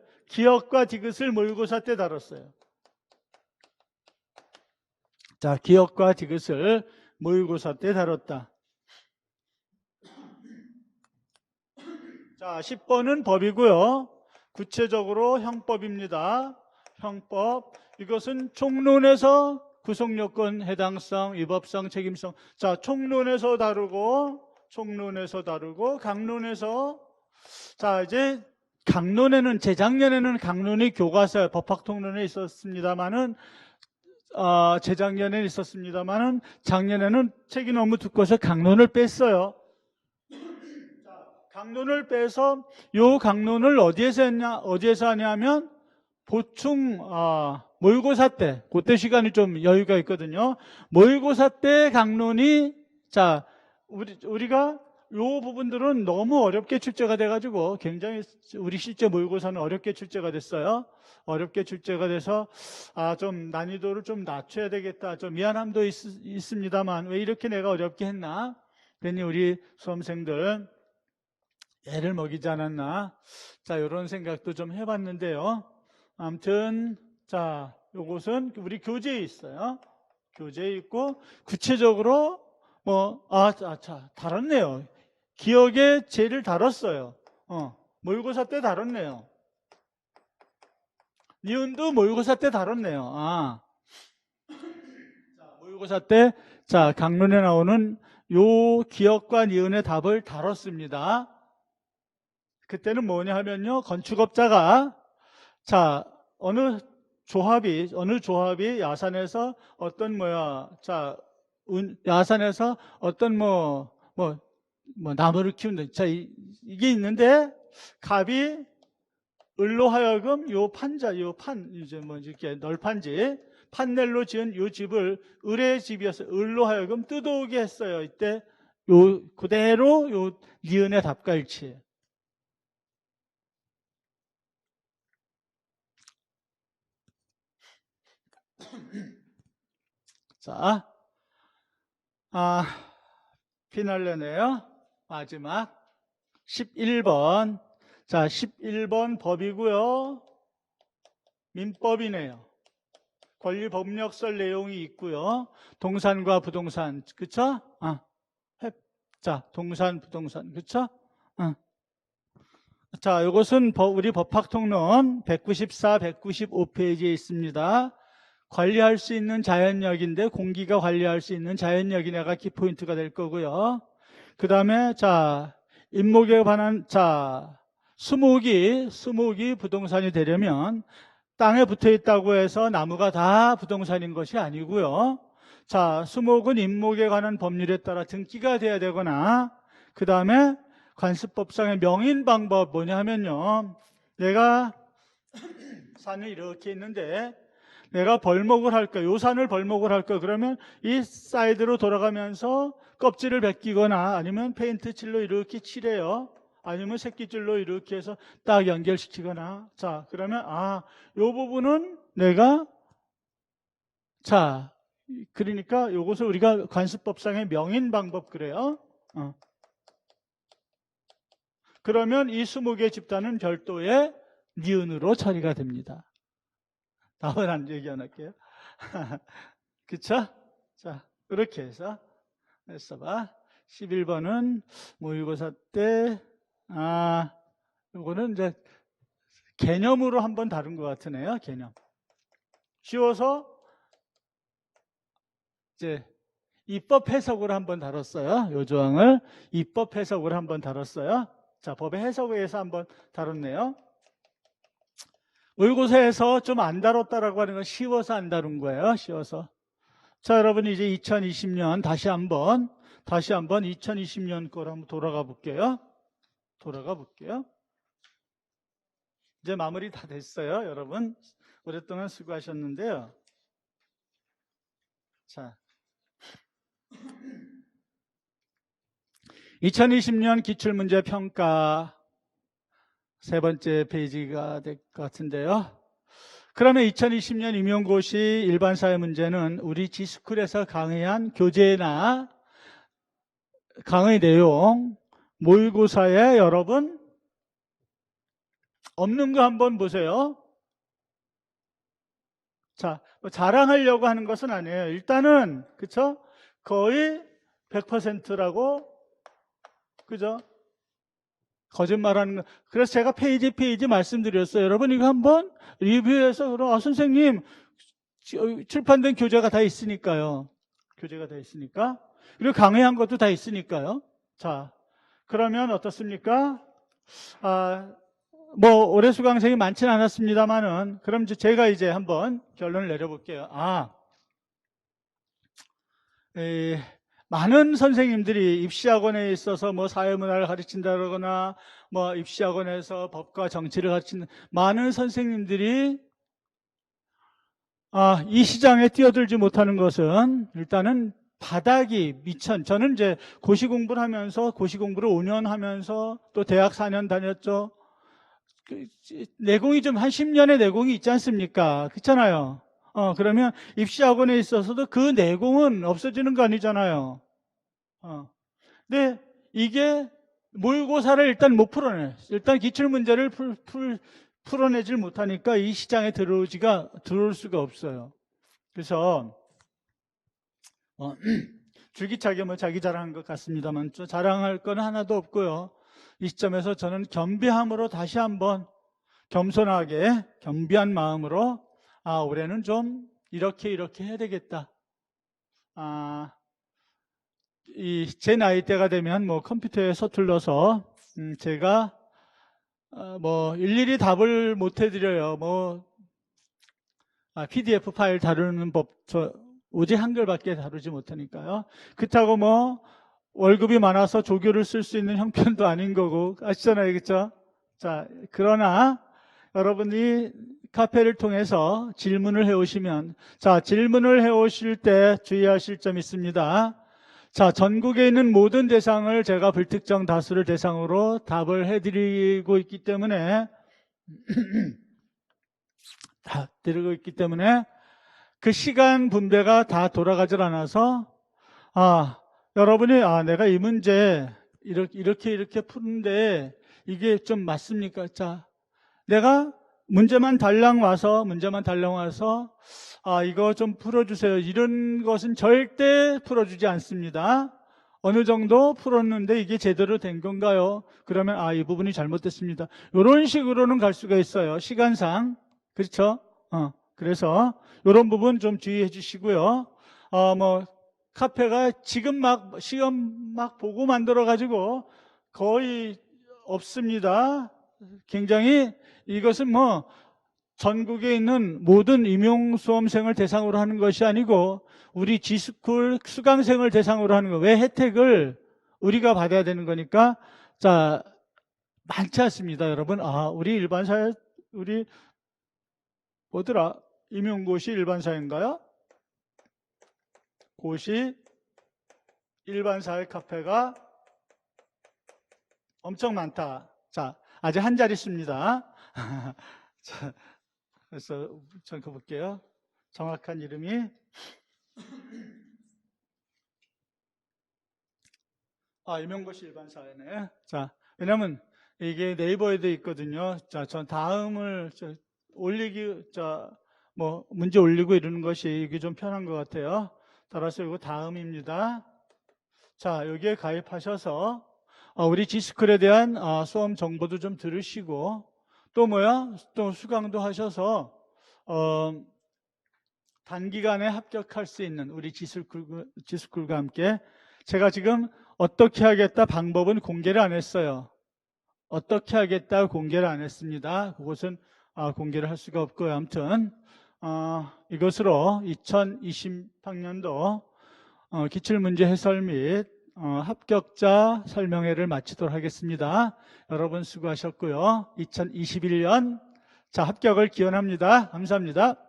모의고사 때 다뤘어요. 자, 기억과 디귿을 모의고사 때 다뤘다. 자, 10번은 법이고요. 구체적으로 형법입니다. 형법. 이것은 총론에서 구속요건, 해당성, 위법성, 책임성. 자, 총론에서 다루고, 강론에서. 자, 이제 강론에는, 재작년에는 강론이 교과서에 법학통론에 있었습니다만은, 재작년에 있었습니다만은, 작년에는 책이 너무 두꺼워서 강론을 뺐어요. 강론을 빼서 요 강론을 어디에서 하냐면 보충 모의고사 때, 그때 시간이 좀 여유가 있거든요. 모의고사 때 강론이 자 우리가 요 부분들은 너무 어렵게 출제가 돼가지고 굉장히 우리 실제 모의고사는 어렵게 출제가 됐어요. 어렵게 출제가 돼서 좀 난이도를 좀 낮춰야 되겠다. 좀 미안함도 있습니다만 왜 이렇게 내가 어렵게 했나? 괜히 우리 수험생들 애를 먹이지 않았나? 자, 이런 생각도 좀 해봤는데요. 아무튼, 자, 요것은 우리 교재에 있어요. 교재에 있고, 구체적으로, 다뤘네요. 기억의 죄를 다뤘어요. 모의고사 때 다뤘네요. 니은도 모의고사 때 다뤘네요. 자, 모의고사 때, 자, 강론에 나오는 요 기억과 니은의 답을 다뤘습니다. 그때는 뭐냐 하면요. 건축업자가 어느 조합이 야산에서 야산에서 어떤 나무를 키운다. 자, 이게 있는데 갑이 을로 하여금 이렇게 널판지 판넬로 지은 요 집을 을의 집이었어요. 을로 하여금 뜯어오게 했어요. 이때 그대로 니은의 답과 일치해요. 자, 피날레네요. 마지막 11번. 자, 11번 법이고요. 민법이네요. 권리법령설 내용이 있고요. 동산과 부동산, 그쵸? 자, 동산, 부동산, 그쵸? 자, 이것은 우리 법학통론 194, 195페이지에 있습니다. 관리할 수 있는 자연역인데 공기가 관리할 수 있는 자연역이 내가 키포인트가 될 거고요. 그 다음에 인목에 관한 수목이 부동산이 되려면 땅에 붙어 있다고 해서 나무가 다 부동산인 것이 아니고요. 자, 수목은 인목에 관한 법률에 따라 등기가 돼야 되거나 그 다음에 관습법상의 명인 방법 뭐냐 하면요. 내가 산을 이렇게 있는데 내가 벌목을 할 거야. 요 산을 벌목을 할 거야. 그러면 이 사이드로 돌아가면서 껍질을 벗기거나 아니면 페인트 칠로 이렇게 칠해요. 아니면 새끼줄로 이렇게 해서 딱 연결시키거나. 자, 그러면 요 부분은 내가 그러니까 요것을 우리가 관습법상의 명인 방법 그래요. 그러면 이 20개 집단은 별도의 니은으로 처리가 됩니다. 답은 안 얘기 안 할게요. 그쵸? 자, 이렇게 해서 써봐. 11번은 모의고사 때, 요거는 이제 개념으로 한번 다룬 것 같으네요. 개념. 쉬워서 이제 입법 해석으로 한번 다뤘어요. 요 조항을 입법 해석으로 한번 다뤘어요. 자, 법의 해석에 의해서 한번 다뤘네요. 모의고사에서 좀 안 다뤘다라고 하는 건 쉬워서 안 다룬 거예요. 쉬워서. 자, 여러분 이제 2020년 다시 한번 2020년 거로 한번 돌아가 볼게요. 이제 마무리 다 됐어요. 여러분 오랫동안 수고하셨는데요. 자, 2020년 기출문제 평가 세 번째 페이지가 될 것 같은데요. 그러면 2020년 임용고시 일반사회 문제는 우리 G스쿨에서 강의한 교재나 강의 내용, 모의고사에 여러분 없는 거 한번 보세요. 자, 뭐 자랑하려고 하는 것은 아니에요. 일단은 그쵸? 거의 100%라고 그죠? 거짓말하는 거. 그래서 제가 페이지 말씀드렸어요. 여러분 이거 한번 리뷰해서 그럼 선생님 출판된 교재가 다 있으니까요. 교재가 다 있으니까. 그리고 강의한 것도 다 있으니까요. 자, 그러면 어떻습니까? 뭐 올해 수강생이 많지는 않았습니다만은 그럼 제가 이제 한번 결론을 내려볼게요. 많은 선생님들이 입시학원에 있어서 뭐 사회문화를 가르친다거나 뭐 입시학원에서 법과 정치를 가르치는 많은 선생님들이 이 시장에 뛰어들지 못하는 것은 일단은 바닥이 저는 이제 고시 공부를 하면서 고시 공부를 5년 하면서 또 대학 4년 다녔죠. 내공이 좀 한 10년의 내공이 있지 않습니까? 그렇잖아요. 그러면 입시학원에 있어서도 그 내공은 없어지는 거 아니잖아요. 근데 이게 모의고사를 일단 못 풀어내. 일단 기출문제를 풀어내질 못하니까 이 시장에 들어올 수가 없어요. 그래서, 줄기차게 뭐 자기 자랑한 것 같습니다만, 자랑할 건 하나도 없고요. 이 시점에서 저는 겸비함으로 다시 한번 겸손하게, 겸비한 마음으로, 올해는 좀 이렇게 해야 되겠다. 제 나이대가 되면 뭐 컴퓨터에 서툴러서, 제가, 뭐 일일이 답을 못 해드려요. PDF 파일 다루는 법, 오직 한글밖에 다루지 못하니까요. 그렇다고 뭐 월급이 많아서 조교를 쓸 수 있는 형편도 아닌 거고 아시잖아요, 그렇죠? 자, 그러나 여러분이 카페를 통해서 질문을 해오시면, 자, 질문을 해오실 때 주의하실 점이 있습니다. 자, 전국에 있는 모든 대상을 제가 불특정 다수를 대상으로 답을 해드리고 있기 때문에 그 시간 분배가 다 돌아가질 않아서 여러분이 내가 이 문제 이렇게 푸는데 이게 좀 맞습니까? 자, 내가 문제만 달랑 와서 이거 좀 풀어주세요. 이런 것은 절대 풀어주지 않습니다. 어느 정도 풀었는데 이게 제대로 된 건가요? 그러면 이 부분이 잘못됐습니다. 이런 식으로는 갈 수가 있어요. 시간상. 그렇죠? 그래서 이런 부분 좀 주의해 주시고요. 카페가 지금 시험 보고 만들어가지고 거의 없습니다. 굉장히 이것은 전국에 있는 모든 임용수험생을 대상으로 하는 것이 아니고 우리 G스쿨 수강생을 대상으로 하는 거. 왜 혜택을 우리가 받아야 되는 거니까. 자, 많지 않습니다, 여러분. 우리 일반사회, 우리 임용고시 일반사회인가요? 고시 일반사회 카페가 엄청 많다. 자, 아직 한 자릿수입니다. 자, 그래서 볼게요. 정확한 이름이 임용고시 일반사회네. 자, 왜냐면 이게 네이버에도 있거든요. 자, 전 다음을 문제 올리고 이러는 것이 이게 좀 편한 것 같아요. 따라서 이거 다음입니다. 자, 여기에 가입하셔서 우리 지스쿨에 대한 수험 정보도 좀 들으시고 또 수강도 하셔서 단기간에 합격할 수 있는 우리 지스쿨과 함께 제가 지금 어떻게 하겠다 방법은 공개를 안 했어요. 어떻게 하겠다 공개를 안 했습니다. 그것은 공개를 할 수가 없고요. 아무튼 이것으로 2020학년도 기출문제 해설 및 합격자 설명회를 마치도록 하겠습니다. 여러분 수고하셨고요. 2021년 합격을 기원합니다. 감사합니다.